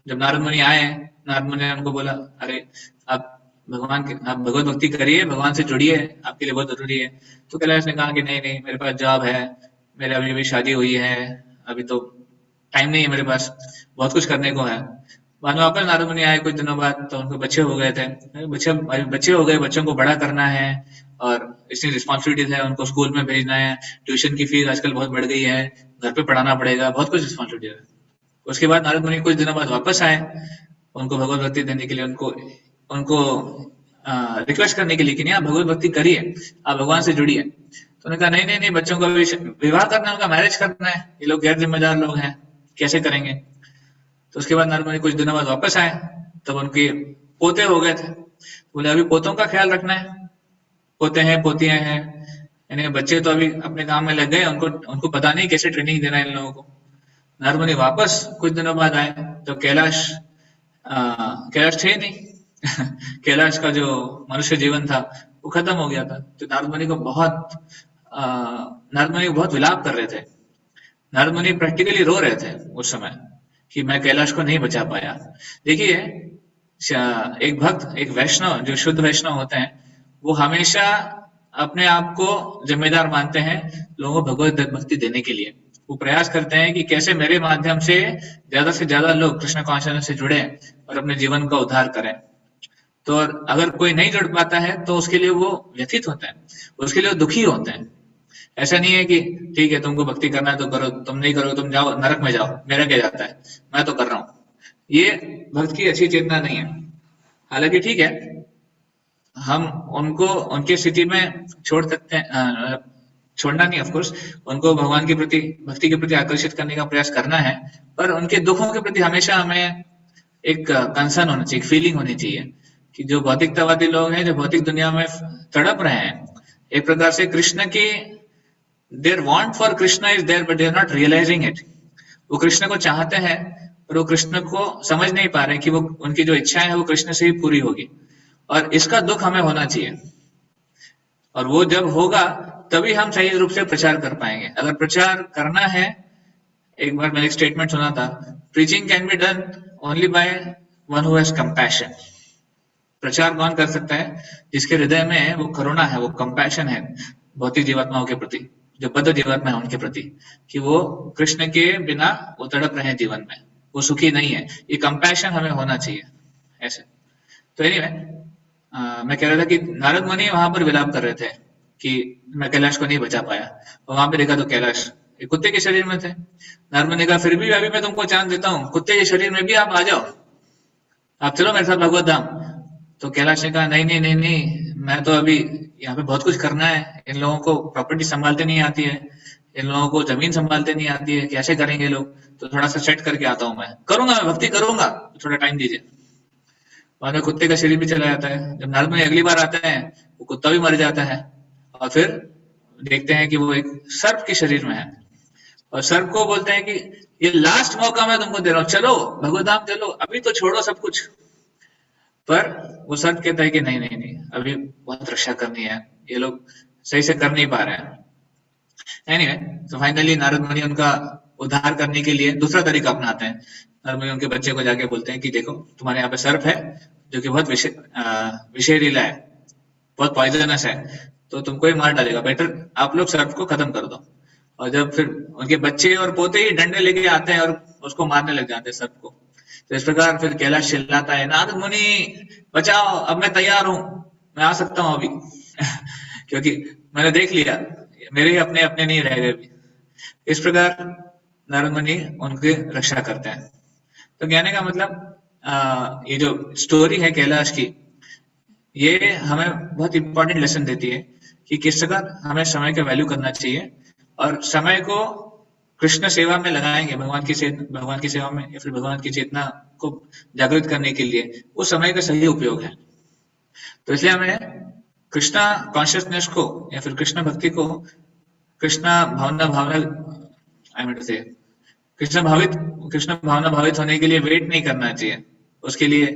जब नारद मुनि आए, नारद मुनि ने उनको बोला, अरे आप भगवत भक्ति करिए, भगवान से जुड़िए, आपके लिए बहुत जरूरी है। तो कैलाश ने कहा कि नहीं नहीं, मेरे पास जॉब है, मेरे अभी अभी शादी हुई है, अभी तो टाइम नहीं है मेरे पास, बहुत कुछ करने को है। बाद में वापस नारद मुनि आए कुछ दिनों बाद, तो उनको बच्चे हो गए थे, बच्चे हो गए, बच्चों को बड़ा करना है और इतनी रिस्पॉन्सिबिलिटीज है, उनको स्कूल में भेजना है, ट्यूशन की फीस आजकल बहुत बढ़ गई है, घर पे पढ़ाना पड़ेगा, बहुत कुछ रिस्पॉन्सिबिलिटी है। उसके बाद नारद मुनि कुछ दिनों बाद वापस आए, उनको भगवत भक्ति देने के लिए, उनको रिक्वेस्ट करने के लिए कि नहीं आप भगवत भक्ति करिए, आप भगवान से जुड़िए। तो उन्होंने कहा नहीं नहीं नहीं, बच्चों का विवाह करना है, उनका मैरिज करना है, ये लोग गैर जिम्मेदार लोग हैं, कैसे करेंगे। तो उसके बाद नारद मुनि कुछ दिनों बाद वापस आए, तब उनके पोते हो गए थे। बोले अभी पोतों का ख्याल रखना है, पोते हैं पोतियां हैं, यानी बच्चे तो अभी अपने काम में लग गए, उनको पता नहीं कैसे ट्रेनिंग देना है इन लोगों को। नारद मुनि वापस कुछ दिनों बाद आए, तो कैलाश थे नहीं। कैलाश का जो मनुष्य जीवन था वो खत्म हो गया था। तो नारद मुनि को बहुत विलाप कर रहे थे। नारद मुनि प्रैक्टिकली रो रहे थे उस समय कि मैं कैलाश को नहीं बचा पाया। देखिए, एक भक्त, एक वैष्णव, जो शुद्ध वैष्णव होते हैं, वो हमेशा अपने आप को जिम्मेदार मानते हैं लोगों को भगवत भक्ति देने के लिए। वो प्रयास करते हैं कि कैसे मेरे माध्यम से ज्यादा लोग कृष्ण कॉन्शियसनेस से जुड़े और अपने जीवन का उद्धार करें। तो अगर कोई नहीं जुड़ पाता है तो उसके लिए वो व्यथित होता है, उसके लिए वो दुखी होता है। ऐसा नहीं है कि ठीक है तुमको भक्ति करना है तो करो, तुम नहीं करो तुम जाओ नरक में जाओ, मेरा क्या जाता है, मैं तो कर रहा हूँ। ये भक्त की अच्छी चेतना नहीं है। हालांकि ठीक है, हम उनको उनकी स्थिति में छोड़ सकते हैं, छोड़ना नहीं, ऑफ कोर्स उनको भगवान के प्रति, भक्ति के प्रति आकर्षित करने का प्रयास करना है, पर उनके दुखों के प्रति हमेशा हमें एक कंसर्न होना चाहिए, एक फीलिंग होनी चाहिए कि जो भौतिकतावादी लोग हैं, जो भौतिक दुनिया में तड़प रहे हैं, एक प्रकार से कृष्ण की there want for Krishna is there but they are not realising it. वो कृष्ण को चाहते हैं पर वो कृष्ण को समझ नहीं पा रहे कि वो उनकी जो इच्छाएं है वो कृष्ण से ही पूरी होगी, और इसका दुख हमें होना चाहिए। और वो जब होगा तभी हम सही रूप से प्रचार कर पाएंगे। अगर प्रचार करना है, एक बार मैंने एक स्टेटमेंट सुना था, preaching can be done only by one who has compassion. प्रचार कौन कर सकता है? जिसके हृदय में वो करुणा है, वो कंपैशन है भौतिक जीवात्माओं के प्रति, जो बद्ध जीवात्मा है उनके प्रति, कि वो कृष्ण के बिना वो तड़प रहे हैं जीवन में, वो सुखी नहीं है। ये कंपैशन हमें होना चाहिए ऐसे। तो एनीवे, मैं कह रहा था कि नारद मुनि वहां पर विलाप कर रहे थे कि मैं कैलाश को नहीं बचा पाया, और वहां पे देखा तो कैलाश एक कुत्ते के शरीर में थे। नारद मुनि कहा फिर भी अभी मैं तुमको चांस देता हूँ, कुत्ते के शरीर में भी आप आ जाओ, आप चलो मेरे साथ भगवत धाम। तो कैलाश ने कहा नहीं नहीं नहीं नहीं, मैं तो अभी यहाँ पे बहुत कुछ करना है, इन लोगों को प्रॉपर्टी संभालते नहीं आती है, इन लोगों को जमीन संभालते नहीं आती है, कैसे करेंगे लोग, तो थोड़ा सा सेट करके आता हूँ, मैं करूंगा, मैं भक्ति करूंगा, थोड़ा टाइम दीजिए। बाद में कुत्ते का शरीर भी चला जाता है। जब नारद मुनि अगली बार आते हैं वो कुत्ता भी मर जाता है, और फिर देखते हैं कि वो एक सर्प के शरीर में है, और सर्प को बोलते हैं कि ये लास्ट मौका मैं तुमको दे रहा हूँ, चलो भगवत धाम चलो, अभी तो छोड़ो सब कुछ। पर वो सर्प कहता है कि नहीं नहीं नहीं, अभी बहुत रक्षा करनी है, ये लोग सही से कर नहीं पा रहे हैं। एनीवे, तो फाइनली नारद मुनि उनका उद्धार करने के लिए दूसरा तरीका अपनाते हैं। नारद मुनि उनके बच्चे को जाके बोलते हैं कि देखो तुम्हारे यहाँ पे सर्प है जो कि बहुत विषैला है, बहुत पॉइजनस है, तो तुमको ही मार डालेगा, बेटर आप लोग सर्प को खत्म कर दो। और जब फिर उनके बच्चे और पोते ही डंडे लेके आते हैं और उसको मारने लग जाते हैं सर्प को, तो इस प्रकार फिर कैलाश चिल्लाता है नारद मुनि बचाओ, अब मैं तैयार हूं, मैं आ सकता हूं अभी क्योंकि मैंने देख लिया मेरे ही अपने अपने नहीं रह गए अभी। इस प्रकार नारद मुनि उनकी रक्षा करते हैं। तो कहने का मतलब ये जो स्टोरी है कैलाश की, ये हमें बहुत इंपॉर्टेंट लेसन देती है कि किस प्रकार हमें समय का वैल्यू करना चाहिए, और समय को कृष्ण सेवा में लगाएंगे, भगवान की सेवा में, या फिर भगवान की चेतना को जागृत करने के लिए वो समय का सही उपयोग है। तो इसलिए हमें कृष्णा कॉन्शियसनेस को या फिर कृष्ण भक्ति को, कृष्ण भावना भावित होने के लिए वेट नहीं करना चाहिए। उसके लिए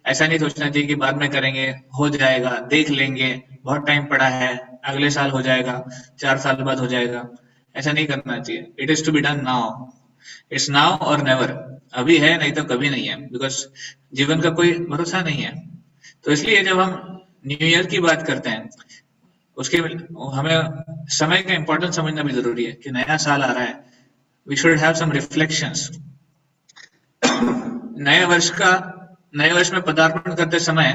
ऐसा नहीं सोचना चाहिए कि बाद में करेंगे, हो जाएगा, देख लेंगे, बहुत टाइम पड़ा है, अगले साल हो जाएगा, 4 साल बाद हो जाएगा, ऐसा नहीं करना चाहिए। It is to be done now, it's now or never, अभी है नहीं तो कभी नहीं है, बिकॉज जीवन का कोई भरोसा नहीं है। तो इसलिए जब हम न्यू ईयर की बात करते हैं, उसके हमें समय का इंपॉर्टेंस समझना भी जरूरी है कि नया साल आ रहा है, we should have some reflections. नए वर्ष में पदार्पण करते समय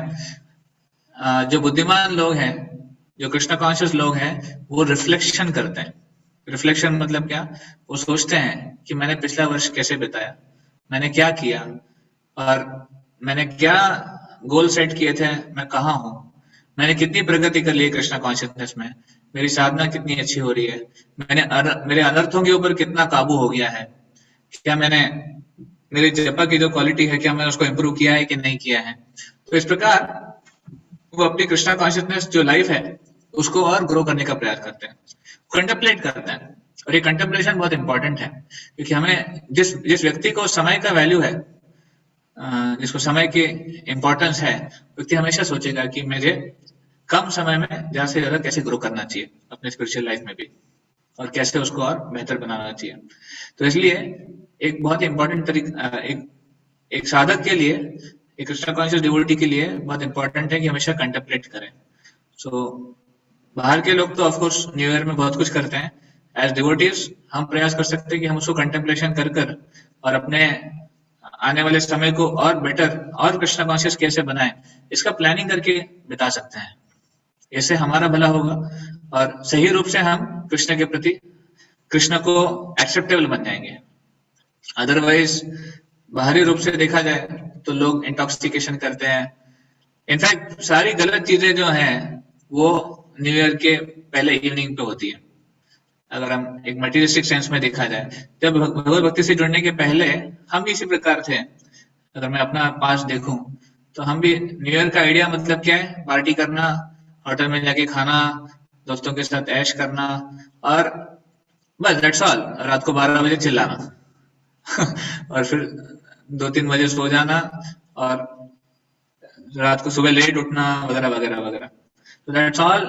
जो बुद्धिमान लोग हैं, जो कृष्ण कॉन्शियस लोग हैं, वो रिफ्लेक्शन करते हैं। रिफ्लेक्शन मतलब क्या? वो सोचते हैं कि मैंने पिछला वर्ष कैसे बिताया, मैंने क्या किया, और मैंने क्या गोल सेट किए थे, मैं कहाँ हूँ, मैंने कितनी प्रगति कर ली है कृष्ण कॉन्शियसनेस में, मेरी साधना कितनी अच्छी हो रही है, मेरे अनर्थों के ऊपर कितना काबू हो गया है, क्या मैंने मेरे जपा की जो क्वालिटी है क्या मैंने उसको इम्प्रूव किया है कि नहीं किया है। तो इस प्रकार वो अपनी कृष्णा कॉन्शियसनेस जो लाइफ है उसको और ग्रो करने का प्रयास करते हैं, कंटेम्पलेट करते हैं। और ये कंटेम्पलेशन बहुत इंपॉर्टेंट है, क्योंकि हमें जिस व्यक्ति को समय का वैल्यू है, जिसको समय की इंपॉर्टेंस है, व्यक्ति हमेशा सोचेगा कि मुझे कम समय में ज्यादा से ज्यादा कैसे ग्रो करना चाहिए अपने स्पिरिचुअल लाइफ में भी, और कैसे उसको और बेहतर बनाना चाहिए। तो इसलिए एक बहुत ही इंपॉर्टेंट तरीका, एक साधक के लिए, एक कृष्ण कॉन्शियस डिवोटी के लिए बहुत इंपॉर्टेंट है कि हमेशा कंटेम्पलेट करें। सो बाहर के लोग तो ऑफ कोर्स न्यू ईयर में बहुत कुछ करते हैं, एज डिवोटीज हम प्रयास कर सकते हैं कि हम उसको कंटेम्पलेशन कर और अपने आने वाले समय को और बेटर और कृष्ण कॉन्शियस कैसे बनाए, इसका प्लानिंग करके बिता सकते हैं। इससे हमारा भला होगा और सही रूप से हम कृष्ण के प्रति, कृष्ण को एक्सेप्टेबल बन जाएंगे। अदरवाइज बाहरी रूप से देखा जाए तो लोग इंटॉक्सिकेशन करते हैं। इनफैक्ट सारी गलत चीजें जो हैं वो न्यू ईयर के पहले इवनिंग पे होती है। अगर हम एक मटेरियलिस्टिक सेंस में देखा जाए, जब भगवत भक्ति से जुड़ने के पहले हम भी इसी प्रकार थे। अगर मैं अपना पास्ट देखूं तो हम भी न्यू ईयर का आइडिया मतलब क्या है, पार्टी करना, होटल में जाके खाना, दोस्तों के साथ ऐश करना और बस दैट्स ऑल। रात को 12 बजे चिल्लाना और फिर 2-3 बजे सो जाना और रात को सुबह लेट उठना वगैरह वगैरह वगैरह। So that's all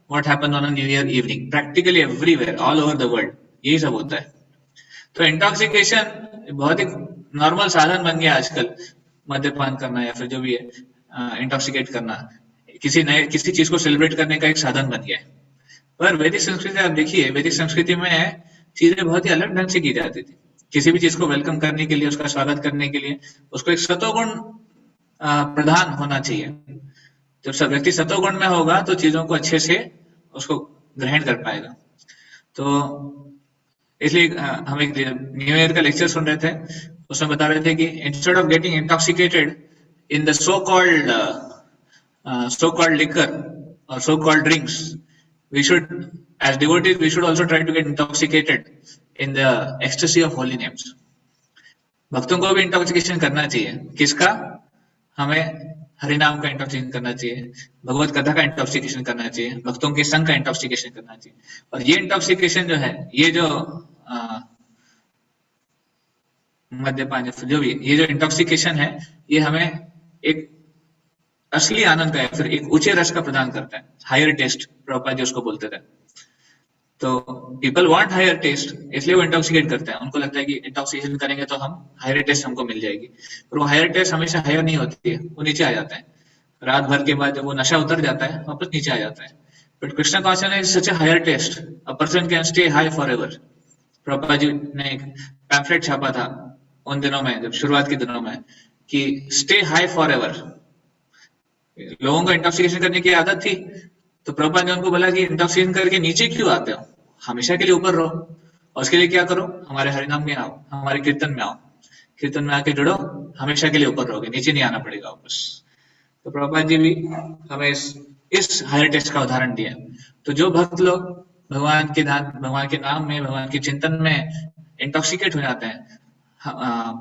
what happens on a New Year evening, practically everywhere, all over the world, यही सब होता है। तो इंटॉक्सिकेशन बहुत ही नॉर्मल साधन बन गया आजकल, मद्यपान करना या फिर जो भी है इंटॉक्सिकेट करना, किसी चीज को सेलिब्रेट करने का एक साधन बन गया है। पर वैदिक संस्कृति आप देखिए, वैदिक संस्कृति में चीजें बहुत ही अलग ढंग से की जाती थी। किसी भी चीज को वेलकम करने के लिए, उसका स्वागत करने के लिए उसको एक सतोगुण प्रधान होना चाहिए। जब सब व्यक्ति सतोगुण में होगा तो चीजों को अच्छे से उसको ग्रहण कर पाएगा। तो इसलिए हम एक न्यू ईयर का लेक्चर सुन रहे थे, उसमें बता रहे थे कि instead of getting intoxicated in the so called liquor और so called drinks, we should, as devotees, we should also try to get intoxicated in the ecstasy of holy names. भक्तों को भी इंटॉक्सिकेशन करना चाहिए। किसका? हमें हरिनाम का इंटॉक्सिकेशन करना चाहिए, भगवत कथा का इंटॉक्सिकेशन करना चाहिए, भक्तों के संग का इंटॉक्सिकेशन करना चाहिए। और ये इंटॉक्सिकेशन जो है, ये जो मद्यपान जो भी, ये जो इंटॉक्सिकेशन है, ये हमें एक असली आनंद का या फिर एक ऊंचे रस का प्रदान करता है। हायर टेस्ट, प्रभुपाद जी उसको बोलते थे। तो पीपल वांट हायर टेस्ट, इसलिए वो इंटॉक्सिकेट करते हैं। उनको लगता है कि इंटॉक्सिकेशन करेंगे तो हम हायर टेस्ट हमको मिल जाएगी, पर वो हायर टेस्ट हमेशा हायर नहीं होती है, वो नीचे आ जाता है। रात भर के बाद जब वो नशा उतर जाता है वापस नीचे आ जाता है। But Krishna consciousness is such a higher taste, a person can stay high forever. Prabhupada ji ने एक पैम्फलेट छापा था उन दिनों में, जब शुरुआत के दिनों में, कि स्टे हाई फॉर एवर। लोगों को इंटॉक्सिकेशन करने की आदत थी, तो प्रभुपाद ने उनको बोला कि इंटॉक्सिकेशन करके नीचे क्यों आते हो, हमेशा के लिए ऊपर रहो। और उसके लिए क्या करो, हमारे हरिनाम में आओ, हमारे कीर्तन में आओ, कीर्तन में आके जुड़ो, हमेशा के लिए ऊपर रहोगे, नीचे नहीं आना पड़ेगा वापस। तो प्रभुपाद जी भी हमें इस हायर टेस्ट का उदाहरण दिया। तो जो भक्त लोग भगवान के नाम में, भगवान के चिंतन में इंटॉक्सिकेट हो जाते हैं,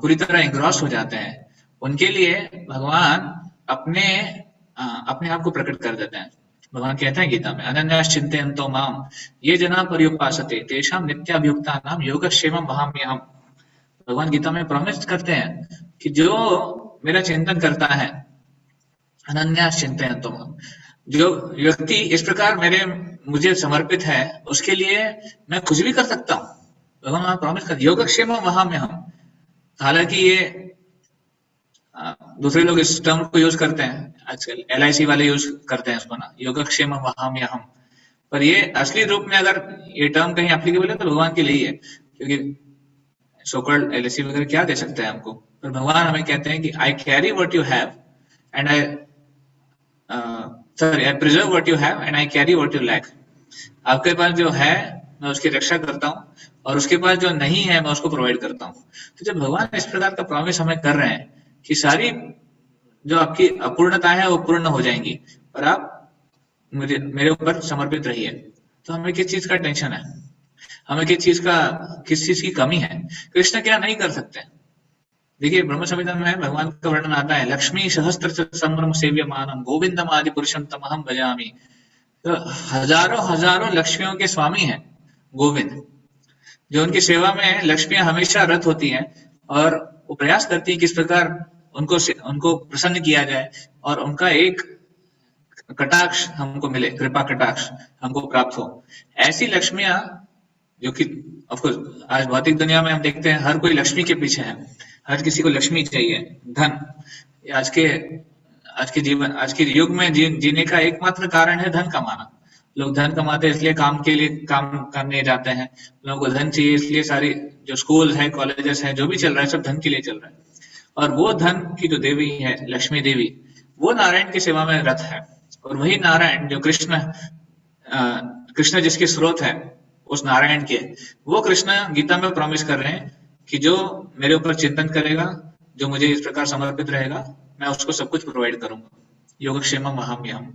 पूरी तरह इंग्रॉस हो जाते हैं, उनके लिए भगवान अपने आप को प्रकट कर देते हैं। भगवान कहते हैं गीता में, अनन्यास चिंतयन्तो माम ये जना पर्युपासते तेषां नित्याभियुक्तानां योगक्षेमं वहाम्यहम्। भगवान गीता में प्रॉमिस करते हैं कि जो मेरा चिंतन करता है, अनन्यास चिंतयन्तो माम, जो व्यक्ति इस प्रकार मुझे समर्पित है, उसके लिए मैं कुछ भी कर सकता हूँ। भगवान प्रॉमिस कर, योगक्षेमं वहाम्यहम्। हालांकि ये दूसरे लोग इस टर्म को यूज करते हैं, आजकल LIC वाले यूज करते हैं इसको ना, योगक्षेमं वहाम्यहम्। पर ये असली रूप में अगर ये टर्म कहीं एप्लीकेबल है तो भगवान के लिए ही है, क्योंकि सो कॉल्ड LIC वगैरह क्या दे सकते हैं हमको। पर भगवान हमें कहते हैं कि I carry what you have and I preserve what you have and I carry what you lack. आपके पास जो है मैं उसकी रक्षा करता हूँ, और उसके पास जो नहीं है मैं उसको प्रोवाइड करता हूँ। तो जब भगवान इस प्रकार का प्रॉमिस हमें कर रहे हैं कि सारी जो आपकी अपूर्णता है वो पूर्ण हो जाएंगी, और आप मेरे ऊपर समर्पित रहिए, तो हमें किस चीज का टेंशन है, हमें किस चीज की कमी है। कृष्ण क्या नहीं कर सकते। देखिए ब्रह्म संहिता में भगवान का वर्णन आता है, लक्ष्मी सहस्त्र संभ्रम सेव्यमानम गोविंदम आदि पुरुषम तमहम भजामि। तो हजारों लक्ष्मियों के स्वामी हैं गोविंद, जो उनकी सेवा में लक्ष्मियां हमेशा रत होती हैं, और वो प्रयास करती हैं किस प्रकार उनको प्रसन्न किया जाए और उनका एक कटाक्ष हमको मिले, कृपा कटाक्ष हमको प्राप्त हो। ऐसी लक्ष्मियां जो कि ऑफ कोर्स आज भौतिक दुनिया में हम देखते हैं हर कोई लक्ष्मी के पीछे है, हर किसी को लक्ष्मी चाहिए, धन। आज के युग में जीने का एकमात्र कारण है धन कमाना। लोग धन कमाते हैं इसलिए काम करने जाते हैं, लोगों को धन चाहिए, इसलिए सारी जो स्कूल है, कॉलेजेस हैं, जो भी चल रहा है सब धन के लिए चल रहा है। और वो धन की जो देवी है लक्ष्मी देवी, वो नारायण की सेवा में रत है। और वही नारायण जो कृष्ण जिसके स्रोत है उस नारायण के, वो कृष्ण गीता में प्रॉमिस कर रहे हैं कि जो मेरे ऊपर चिंतन करेगा, जो मुझे इस प्रकार समर्पित रहेगा, मैं उसको सब कुछ प्रोवाइड करूंगा। योगक्षेमम वहाम्यहम्।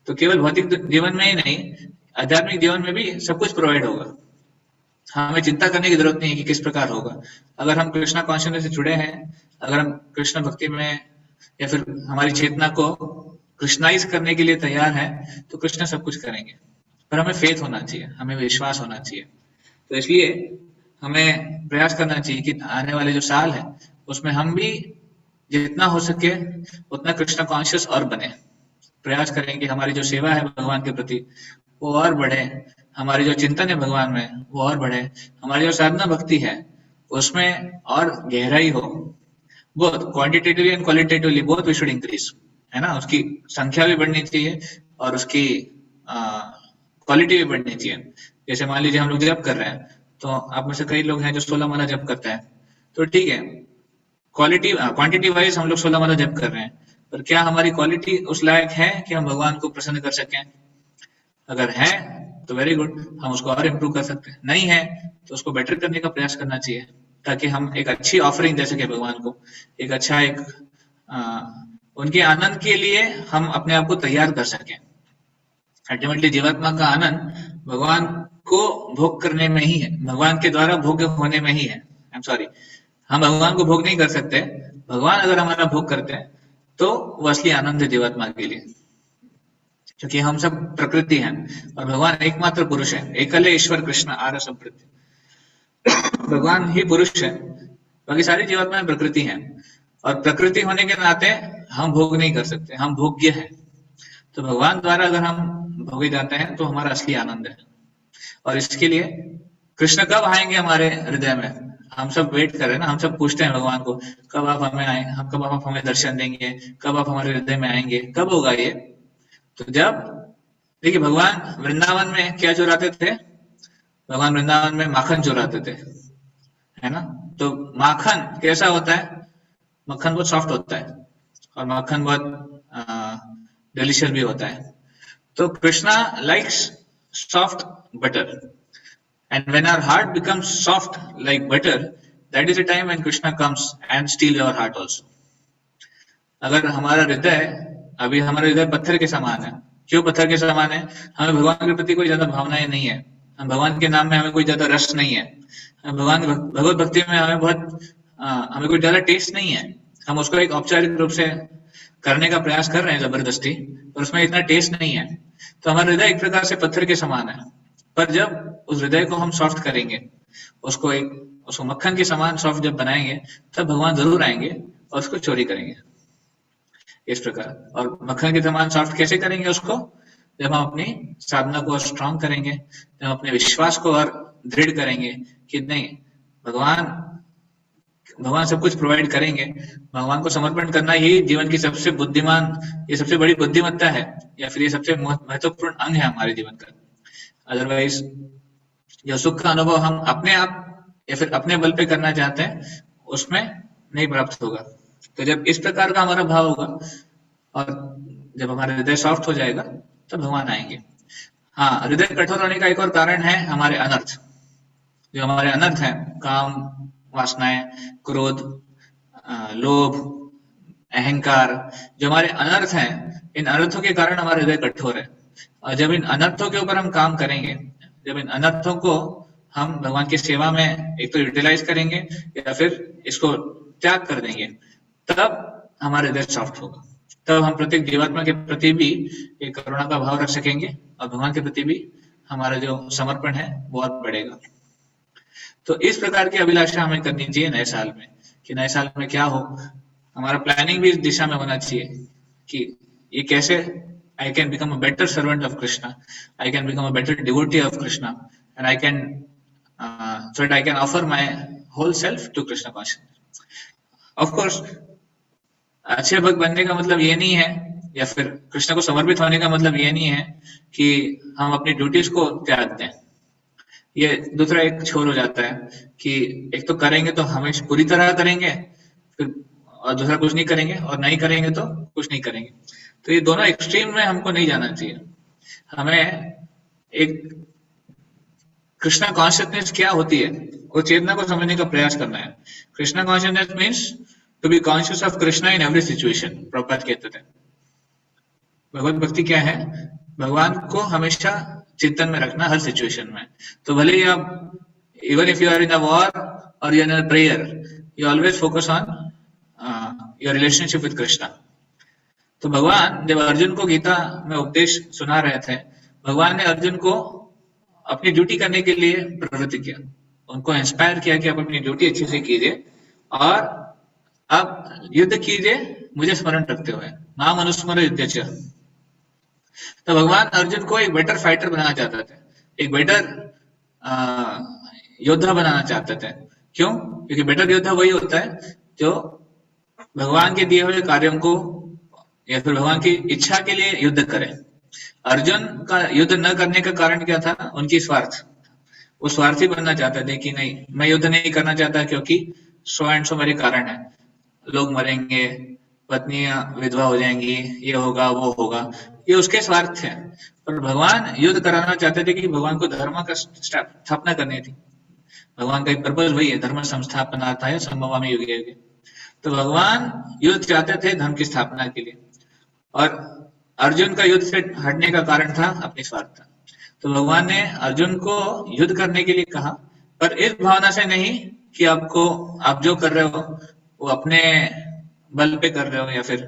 तो केवल भौतिक जीवन में ही नहीं, आध्यात्मिक जीवन में भी सब कुछ प्रोवाइड होगा। हमें चिंता करने की जरूरत नहीं है कि किस प्रकार होगा। अगर हम कृष्णा कॉन्शियसनेस से जुड़े हैं, अगर हम कृष्ण भक्ति में या फिर हमारी चेतना को कृष्णाइज करने के लिए तैयार है, तो कृष्ण सब कुछ करेंगे। पर हमें फेथ होना चाहिए, हमें विश्वास होना चाहिए। तो इसलिए हमें प्रयास करना चाहिए कि आने वाले जो साल है उसमें हम भी जितना हो सके उतना कृष्ण कॉन्शियस और बने। प्रयास करें कि हमारी जो सेवा है भगवान के प्रति वो और बढ़े, हमारी जो चिंतन है भगवान में वो और बढ़े, हमारी जो साधना भक्ति है उसमें और गहराई हो। Both quantitatively and qualitatively both we should increase, है ना। उसकी संख्या भी बढ़नी चाहिए और उसकी क्वालिटी भी बढ़नी चाहिए। जैसे मान लीजिए हम लोग जप कर रहे हैं, तो आप में से कई लोग हैं जो 16 माला जप करते हैं, तो ठीक है, क्वांटिटी वाइज हम लोग 16 माला जप कर रहे हैं, पर क्या हमारी क्वालिटी उस लायक है कि हम भगवान को प्रसन्न कर सकें? अगर है तो वेरी गुड, हम उसको और इम्प्रूव कर सकते हैं। नहीं है तो उसको बेटर करने का प्रयास करना चाहिए, ताकि हम एक अच्छी ऑफरिंग दे सके भगवान को, एक अच्छा उनके आनंद के लिए हम अपने आप को तैयार कर सकें। अल्टीमेटली जीवात्मा का आनंद भगवान को भोग करने में ही है, भगवान के द्वारा भोग होने में ही है। आई एम सॉरी, हम भगवान को भोग नहीं कर सकते, भगवान अगर हमारा भोग करते हैं तो वो असली आनंद है जीवात्मा के लिए, क्योंकि हम सब प्रकृति हैं और भगवान एकमात्र पुरुष है। एकले ईश्वर कृष्ण आर संप्रति, भगवान ही पुरुष है, बाकी सारी जीवात्माएं प्रकृति हैं। और प्रकृति होने के नाते हम भोग नहीं कर सकते, हम भोग्य हैं। तो भगवान द्वारा अगर हम भोगे जाते हैं तो हमारा असली आनंद है। और इसके लिए कृष्ण कब आएंगे हमारे हृदय में, हम सब वेट कर रहे हैं ना, हम सब पूछते हैं भगवान को, कब आप हमें आए, कब आप हमें दर्शन देंगे, कब आप हमारे हृदय में आएंगे, कब होगा ये? तो जब देखिए भगवान वृंदावन में क्या चुराते थे, भगवान वृंदावन में माखन चुराते थे, है ना। तो माखन कैसा होता है? मक्खन बहुत सॉफ्ट होता है और मक्खन बहुत डिलीशियस भी होता है। तो Krishna likes soft butter, and when our heart becomes soft like butter, that is the time when Krishna comes and steals our heart also. अगर हमारा हृदय, अभी हमारा हृदय पत्थर के समान है, क्यों पत्थर के समान है? हमें भगवान के प्रति कोई ज्यादा भावनाएं नहीं है, हम भगवान के नाम में हमें कोई ज्यादा रस नहीं है, भगवान भगवत भक्ति में हमें कोई ज्यादा टेस्ट नहीं है। हम उसको एक औपचारिक रूप से करने का प्रयास कर रहे हैं जबरदस्ती, पर उसमें इतना टेस्ट नहीं है। तो हमारा हृदय एक प्रकार से पत्थर के समान है। पर जब उस हृदय को हम सॉफ्ट करेंगे, उसको मक्खन के समान सॉफ्ट जब बनाएंगे, तब भगवान जरूर आएंगे और उसको चोरी करेंगे, इस प्रकार। और मक्खन के समान सॉफ्ट कैसे करेंगे उसको? जब हम अपनी साधना को स्ट्रांग करेंगे, जब हम अपने विश्वास को और दृढ़ करेंगे कि नहीं, भगवान सब कुछ प्रोवाइड करेंगे। भगवान को समर्पण करना ही जीवन की सबसे ये सबसे बड़ी बुद्धिमत्ता है, या फिर ये सबसे महत्वपूर्ण अंग है हमारे जीवन का। अदरवाइज जो सुख का अनुभव हम अपने आप या फिर अपने बल पे करना चाहते हैं, उसमें नहीं प्राप्त होगा। तो जब इस प्रकार का हमारा भाव होगा और जब हमारा हृदय सॉफ्ट हो जाएगा, तब भगवान आएंगे। हाँ, हृदय कठोर होने का एक और कारण है हमारे अनर्थ। जो हमारे अनर्थ है, काम वासनाएं, क्रोध, लोभ, अहंकार, जो हमारे अनर्थ हैं, इन अनर्थों के कारण हमारा हृदय कठोर है। और जब इन अनर्थों के ऊपर हम काम करेंगे, जब इन अनर्थों को हम भगवान की सेवा में एक तो यूटिलाइज करेंगे या फिर इसको त्याग कर देंगे, तब हमारा हृदय सॉफ्ट होगा। तब हम प्रत्येक जीवात्मा के प्रति भी एक करुणा का भाव रख सकेंगे और भगवान के प्रति भी हमारा जो समर्पण है वो और बढ़ेगा। तो इस प्रकार की अभिलाषा हमें करनी चाहिए नए साल में, कि नए साल में क्या हो। हमारा प्लानिंग भी इस दिशा में होना चाहिए कि ये कैसे I can become a better servant of Krishna, I can become a better devotee of Krishna, and I can so that I can offer my whole self to Krishna consciousness. Of course, अच्छे भक्त बनने का मतलब ये नहीं है, या फिर कृष्ण को समर्पित होने का मतलब ये नहीं है कि हम अपनी ड्यूटीज को त्याग दें। ये दूसरा एक छोर हो जाता है कि एक तो करेंगे तो हमें पूरी तरह करेंगे, फिर और दूसरा कुछ नहीं करेंगे, और नहीं करेंगे तो कुछ नहीं करेंगे। तो ये दोनों एक्सट्रीम में हमको नहीं जाना चाहिए। हमें एक कृष्णा कॉन्शियसनेस क्या होती है वो चेतना को समझने का प्रयास करना है। Krishna consciousness means to be conscious of Krishna in every situation. Prabhupada कहते थे भगवत भक्ति क्या है, भगवान को हमेशा चिंतन में रखना हर सिचुएशन में। तो भले ही आप even if you are in a war और you are in a prayer, you always focus on your relationship with Krishna. तो भगवान जब अर्जुन को गीता में उपदेश सुना रहे थे, भगवान ने अर्जुन को अपनी ड्यूटी करने के लिए प्रवृत्त किया, उनको इंस्पायर किया कि आप अपनी ड्यूटी अच्छे से कीजिए और आप युद्ध कीजिए मुझे स्मरण रखते हुए, माम अनुस्मर युद्ध च। तो भगवान अर्जुन को एक बेटर फाइटर बनाना चाहते थे, एक बेटर योद्धा बनाना चाहते थे। क्यों? क्योंकि बेटर योद्धा वही होता है जो भगवान के दिए हुए कार्यों को या फिर भगवान की इच्छा के लिए युद्ध करे। अर्जुन का युद्ध न करने का कारण क्या था? उनकी स्वार्थ। वो स्वार्थी बनना चाहते थे कि नहीं, मैं युद्ध नहीं करना चाहता क्योंकि सो एंड सो मेरे कारण है, लोग मरेंगे, पत्नियां विधवा हो जाएंगी, ये होगा वो होगा, ये उसके स्वार्थ थे। पर भगवान युद्ध कराना चाहते थे कि भगवान को धर्म का स्थापना करनी थी। भगवान का एक पर्पज वही है, धर्म संस्थापनार्थाय है संभवामि युगे युगे। तो भगवान युद्ध चाहते थे धर्म की स्थापना के लिए, और अर्जुन का युद्ध से हटने का कारण था अपनी स्वार्थ। तो भगवान ने अर्जुन को युद्ध करने के लिए कहा, पर इस भावना से नहीं कि आप जो कर रहे हो वो अपने बल पे कर रहे हो या फिर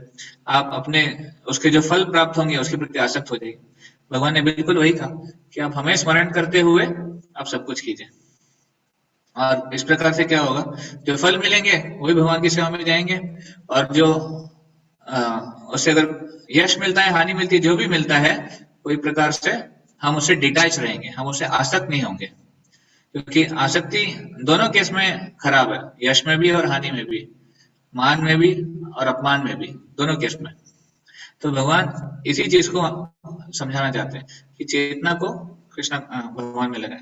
आप अपने उसके जो फल प्राप्त होंगे उसके प्रति आसक्त हो जाएगी। भगवान ने बिल्कुल वही कहा कि आप हमें स्मरण करते हुए आप सब कुछ कीजिए, और इस प्रकार से क्या होगा, जो फल मिलेंगे वही भगवान की सेवा में जाएंगे, और जो उससे अगर यश मिलता है, हानि मिलती है, जो भी मिलता है, कोई प्रकार से हम उससे डिटैच रहेंगे, हम उससे आसक्त नहीं होंगे। क्योंकि आसक्ति दोनों केस में खराब है, यश में भी और हानि में भी, मान में भी और अपमान में भी, दोनों केस में। तो भगवान इसी चीज को समझाना चाहते हैं कि चेतना को कृष्ण भगवान में लगाएं,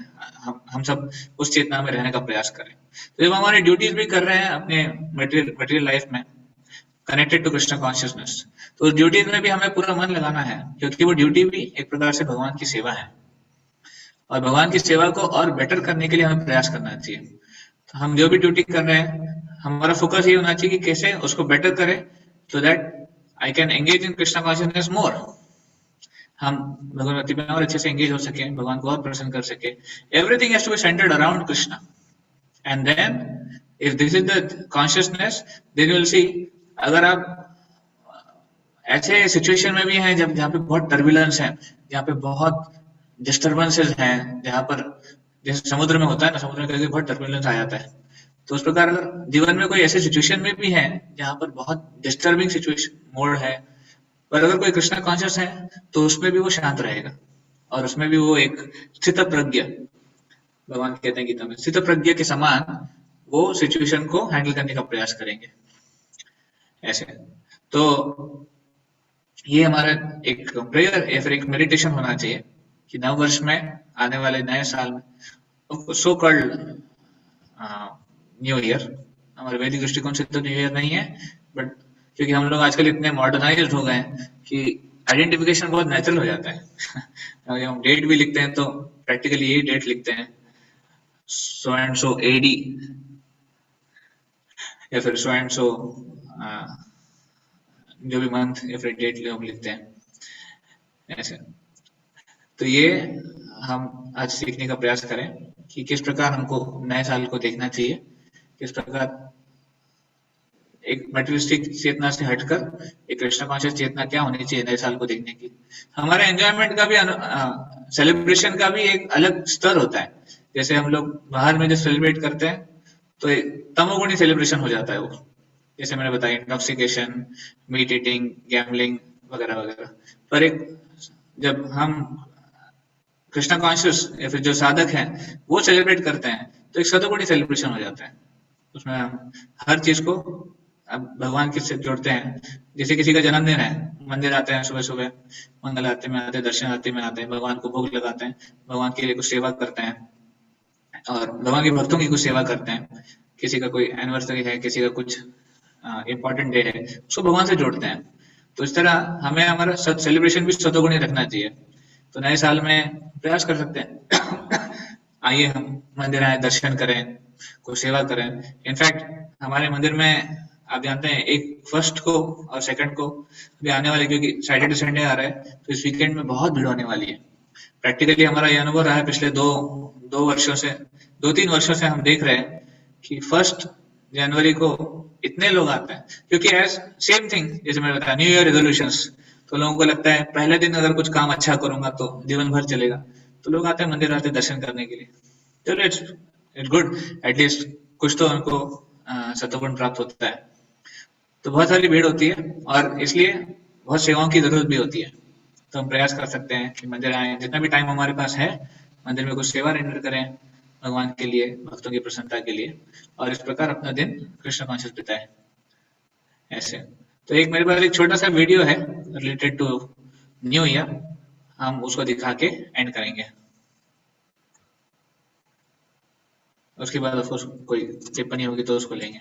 हम सब उस चेतना में रहने का प्रयास करें। तो जब हमारी ड्यूटीज भी कर रहे हैं अपने मटेरियल लाइफ में कनेक्टेड टू कृष्ण कॉन्शियसनेस, तो उस ड्यूटीज में भी हमें पूरा मन लगाना है, क्योंकि वो ड्यूटी भी एक प्रकार से भगवान की सेवा है, और भगवान की सेवा को और बेटर करने के लिए हमें प्रयास करना चाहिए। तो हम जो भी ड्यूटी कर रहे हैं, हमारा फोकस ये होना चाहिए कि कैसे उसको बेटर करें, so that I can engage in Krishna consciousness more. हम भगवती में और अच्छे से एंगेज हो सके, भगवान को और प्रसन्न कर सके। Everything has to be centred around Krishna, and then if this is the consciousness, then you will see, अगर आप ऐसे सिचुएशन में भी हैं जहाँ पे बहुत टर्बुलेंस है, जहाँ पे बहुत डिस्टर्बेंसेस हैं, जहाँ पर जैसे समुद्र में होता है ना, समुद्र में कभी बहुत टर्बुलेंस आ जाता है, तो उस प्रकार जीवन में कोई ऐसे सिचुएशन में भी है जहाँ पर बहुत डिस्टर्बिंग सिचुएशन मोड है, पर अगर कोई कृष्ण कॉन्शियस है तो उसमें भी वो शांत रहेगा, और उसमें भी वो एक स्थित प्रज्ञ, भगवान कहते हैं गीता में, स्थित प्रज्ञ के समान वो सिचुएशन को हैंडल करने का प्रयास करेंगे ऐसे। तो ये हमारा एक प्रेयर या फिर एक मेडिटेशन होना चाहिए कि नव वर्ष में, आने वाले नए साल में, सो कॉल्ड न्यू ईयर, हमारे वैदिक दृष्टिकोण से तो न्यू ईयर नहीं है, बट क्योंकि हम लोग आजकल इतने मॉडर्नाइज्ड हो गए हैं कि आइडेंटिफिकेशन बहुत नेचुरल हो जाता है। हम डेट भी लिखते हैं तो प्रैक्टिकली यही डेट लिखते हैं, सो एंड सो एडी या फिर सो एंड सो जो भी मंथ या फिर डेट हम लिखते हैं ऐसे। तो ये हम आज सीखने का प्रयास करें कि किस प्रकार हमको नए साल को देखना चाहिए, किस प्रकार एक मटेरियलिस्टिक चेतना से हटकर एक कृष्ण कॉन्शियस चेतना क्या होनी चाहिए नए साल को देखने की। हमारे एंजॉयमेंट का भी, सेलिब्रेशन का भी एक अलग स्तर होता है। जैसे हम लोग बाहर में जो सेलिब्रेट करते हैं तो तमोगुणी सेलिब्रेशन हो जाता है वो, जैसे मैंने बताया, इंटॉक्सिकेशन, मीट ईटिंग, गैम्बलिंग वगैरह वगैरह। पर एक जब हम कृष्ण कॉन्शियस या फिर जो साधक हैं वो सेलिब्रेट करते हैं तो एक सतोगुणी सेलिब्रेशन हो जाता है। उसमें हम हर चीज को अब भगवान के से जोड़ते हैं। जैसे किसी का जन्मदिन है, मंदिर आते हैं सुबह सुबह, मंगल आरती में आते हैं, दर्शन आरती में आते हैं, भगवान को भोग लगाते हैं, भगवान के लिए कुछ सेवा करते हैं और भगवान के भक्तों की कुछ सेवा करते हैं। किसी का कोई एनिवर्सरी है, किसी का कुछ इम्पोर्टेंट डे है उसको भगवान से जोड़ते हैं। तो इस तरह हमें हमारा सेलिब्रेशन भी सतोगुणी रखना चाहिए। तो नए साल में प्रयास कर सकते हैं आइए हम मंदिर आए, दर्शन करें, कोई सेवा करें। इनफैक्ट हमारे मंदिर में आप जानते हैं एक फर्स्ट को और सेकंड को अभी आने वाले, क्योंकि सैटरडे संडे आ रहा है तो इस वीकेंड में बहुत भीड़ होने वाली है। प्रैक्टिकली हमारा ये अनुभव रहा है पिछले दो वर्षों से, 2-3 वर्षों से हम देख रहे हैं कि 1 जनवरी को इतने लोग आते हैं, क्योंकि एज सेम थिंग जैसे मैंने बताया न्यू ईयर रेजोल्यूशंस, तो लोगों को लगता है पहले दिन अगर कुछ काम अच्छा करूंगा तो जीवन भर चलेगा, तो लोग आते हैं मंदिर आते हैं दर्शन करने के लिए। चलो इट्स गुड, एटलीस्ट कुछ तो उनको सत्वगुण प्राप्त होता है। तो बहुत सारी भीड़ होती है और इसलिए बहुत सेवाओं की जरूरत भी होती है। तो हम प्रयास कर सकते हैं कि मंदिर आए, जितना भी टाइम हमारे पास है मंदिर में कुछ सेवा रेंडर करें भगवान के लिए, भक्तों की प्रसन्नता के लिए, और इस प्रकार अपना दिन कृष्ण कॉन्शियस बिताए ऐसे। तो एक मेरे पास एक छोटा सा वीडियो है रिलेटेड टू न्यू ईयर, हम उसको दिखा के एंड करेंगे। उसके बाद ऑफ कोर्स कोई टिप्पणी होगी तो उसको लेंगे।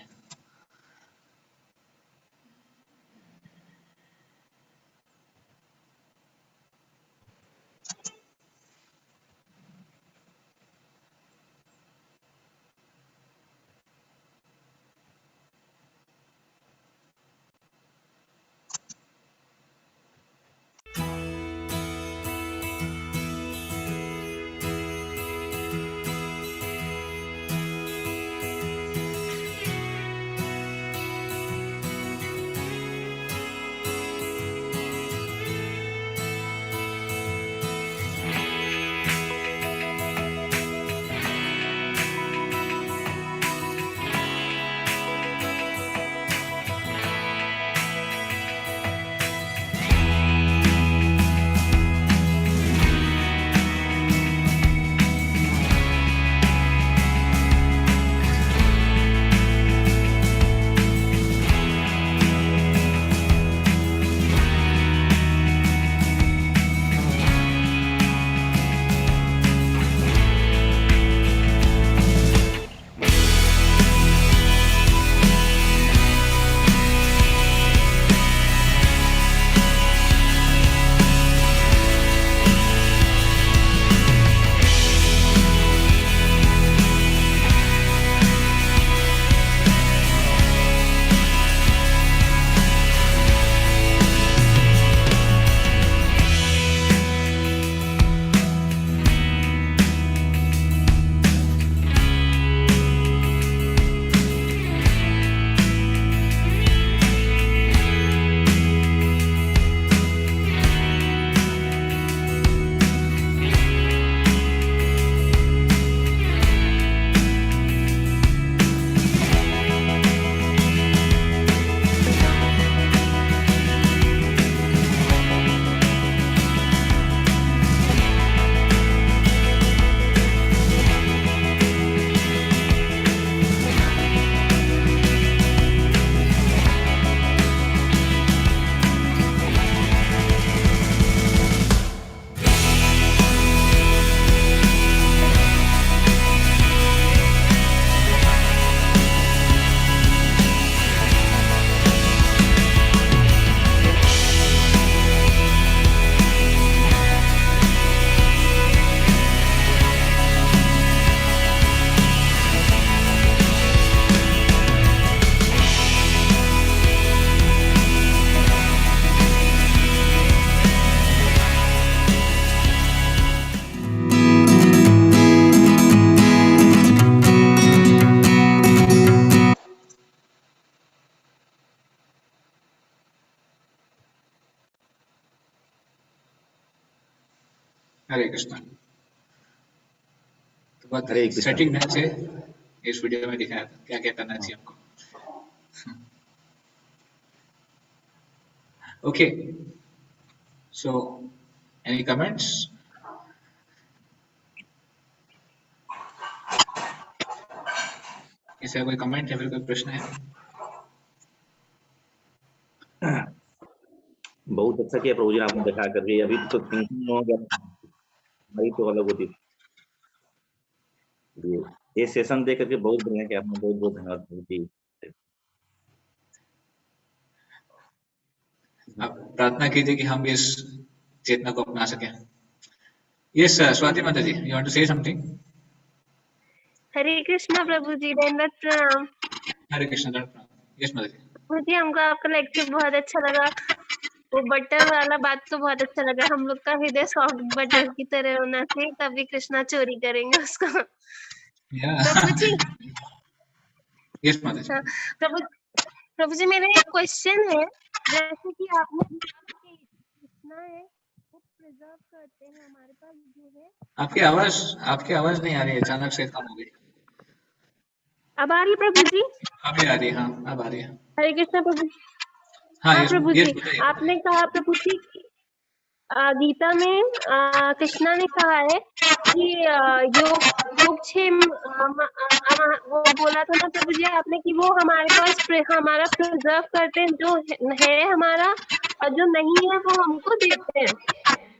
हरे कृष्ण। तो बहुत हरे कृष्ण। सेटिंग ढंग से इस वीडियो में दिखाया था क्या क्या करना चाहिए हमको। Okay, so any comments? किसी का कोई कमेंट या फिर कोई प्रश्न है? बहुत अच्छा किया प्रभु जी, आपने दिखा करके। अभी तो थिंकिंग हो गया, हमारी तो अलग होती थी। ये सेशन देख करके बहुत बढ़िया किया आपने, बहुत बहुत धन्यवाद प्रभु जी। आप प्रार्थना कीजिए कि हम भी इस चेतना को अपना सकें। यस स्वाति माता ji, you want to say something? Hare Krishna प्रभु जी, दंडवत प्रणाम। हरे कृष्ण, दंड प्रणाम। यस माता जी। मुझे हमको आपका लेक्चर बहुत अच्छा लगा। वो बटर वाला बात तो बहुत अच्छा लगा। हम लोग का हृदय सॉफ्ट बटर की तरह होना चाहिए, तभी कृष्णा चोरी करेंगे उसको। प्रभु जी, यस माता जी। हाँ, प्रभु जी मेरा एक क्वेश्चन है। जैसे कि आपने बोला कि कृष्णा है वो प्रिजर्व करते हैं हमारे पास जो है। आपकी आवाज नहीं आ रही है, अचानक से कम हो गई। अब आ रही है प्रभु जी? अभी आ रही है, हाँ अब आ रही है। हरे कृष्णा प्रभु। हाँ हाँ यस प्रभु यस, जी, बताइए। आपने कहा प्रभु जी कि गीता में कृष्णा ने कहा है कि योगक्षेम वो बोला था ना प्रभु जी आपने कि वो हमारे पास हमारा प्रिजर्व करते हैं, जो है हमारा और जो नहीं है वो हमको देते हैं।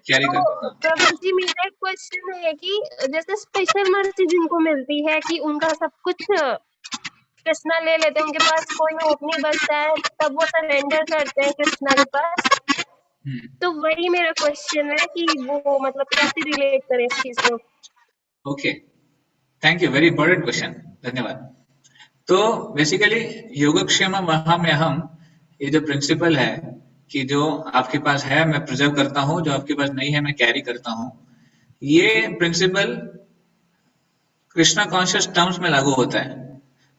कैरी तो कर, हाँ। प्रभु जी मेरा एक क्वेश्चन है कि जैसे स्पेशल मर्जी जिनको मिलती है कि उनका सब कुछ कृष्णा ले लेते हैं, उनके पास कोई होप नहीं बचता है, तब वो सरेंडर करते हैं कृष्णा के पास। तो वही मेरा क्वेश्चन है कि वो मतलब कैसे रिलेट करें इस चीज को। Okay, thank you, very important question, धन्यवाद। तो बेसिकली योगक्षेम महाम्यहम, ये जो प्रिंसिपल है कि जो आपके पास है मैं प्रिजर्व करता हूँ, जो आपके पास नहीं है मैं कैरी करता हूँ, ये प्रिंसिपल कृष्णा कॉन्शियस टर्म्स में लागू होता है।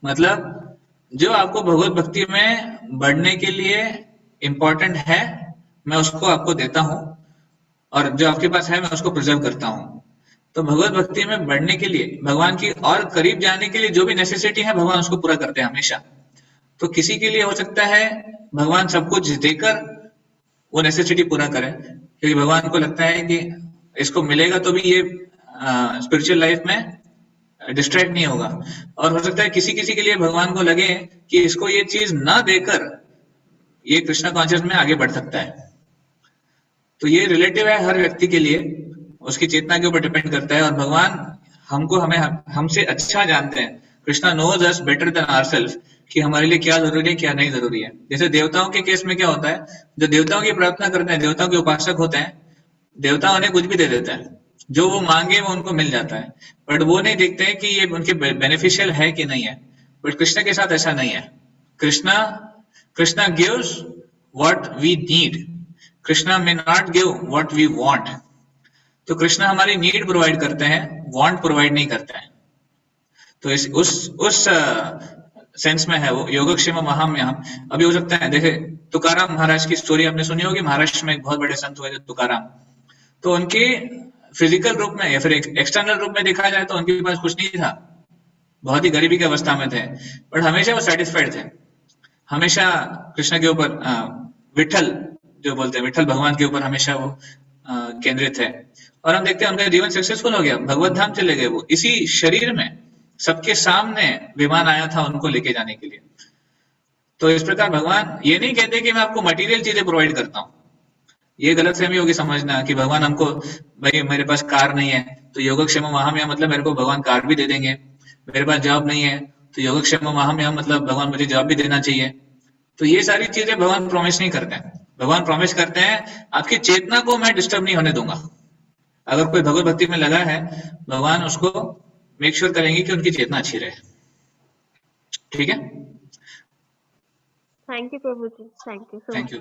मतलब जो आपको भगवत भक्ति में बढ़ने के लिए इम्पोर्टेंट है मैं उसको आपको देता हूँ, और जो आपके पास है मैं उसको प्रिजर्व करता हूँ। तो भगवत भक्ति में बढ़ने के लिए, भगवान की और करीब जाने के लिए जो भी नेसेसिटी है भगवान उसको पूरा करते हैं हमेशा। तो किसी के लिए हो सकता है भगवान सब कुछ देकर वो नेसेसिटी पूरा करें, क्योंकि भगवान को लगता है कि इसको मिलेगा तो भी ये स्पिरिचुअल लाइफ में डिस्ट्रैक्ट नहीं होगा। और हो सकता है किसी किसी के लिए भगवान को लगे कि इसको ये चीज ना देकर ये कृष्णा कॉन्शियस में आगे बढ़ सकता है। तो ये रिलेटिव है हर व्यक्ति के लिए, उसकी चेतना के ऊपर डिपेंड करता है। और भगवान हमसे अच्छा जानते हैं। Krishna knows us better than ourself कि हमारे लिए क्या जरूरी है क्या नहीं जरूरी है। जैसे देवताओं के केस में क्या होता है, जो देवताओं की प्रार्थना करते हैं, देवताओं के उपासक होते हैं, देवता उन्हें कुछ भी दे देता है, जो वो मांगे वो उनको मिल जाता है, बट वो नहीं देखते हैं कि ये उनके बेनिफिशियल है कि नहीं है। बट कृष्ण के साथ ऐसा नहीं है। Krishna gives what we need, Krishna may not give what we want. तो कृष्णा हमारी नीड प्रोवाइड करते हैं, वांट प्रोवाइड नहीं करते हैं। तो उस सेंस में है वो योगक्षेम महाम्यहम। अभी हो सकता है, देखे तुकाराम महाराज की स्टोरी आपने सुनी होगी, महाराष्ट्र में एक बहुत बड़े संत हुए थे तुकाराम। तो उनके फिजिकल रूप में या फिर एक्सटर्नल रूप में देखा जाए तो उनके पास कुछ नहीं था, बहुत ही गरीबी की अवस्था में थे, बट हमेशा वो सेटिस्फाइड थे। हमेशा कृष्ण के ऊपर विठल जो बोलते हैं, विठल भगवान के ऊपर हमेशा वो केंद्रित है। और हम देखते हैं उनका जीवन सक्सेसफुल हो गया, भगवत धाम चले गए वो इसी शरीर में, सबके सामने विमान आया था उनको लेके जाने के लिए। तो इस प्रकार भगवान ये नहीं कहते कि मैं आपको मटेरियल चीजें प्रोवाइड करता हूँ। ये गलत फहमी होगी समझना कि भगवान हमको, भाई मेरे पास कार नहीं है तो योगक्षेम महाम्यहम मतलब मेरे को भगवान कार भी दे देंगे, मेरे पास जॉब नहीं है तो योगक्षेम महाम्यहम मतलब भगवान मुझे जॉब भी देना चाहिए। तो ये सारी चीजें भगवान प्रॉमिस नहीं करते हैं। भगवान प्रॉमिस करते हैं आपकी चेतना को मैं डिस्टर्ब नहीं होने दूंगा। अगर कोई भगवत भक्ति में लगा है, भगवान उसको मेक श्योर करेंगे कि उनकी चेतना अच्छी रहे। ठीक है, थैंक यू प्रभु ji, thank you so thank you.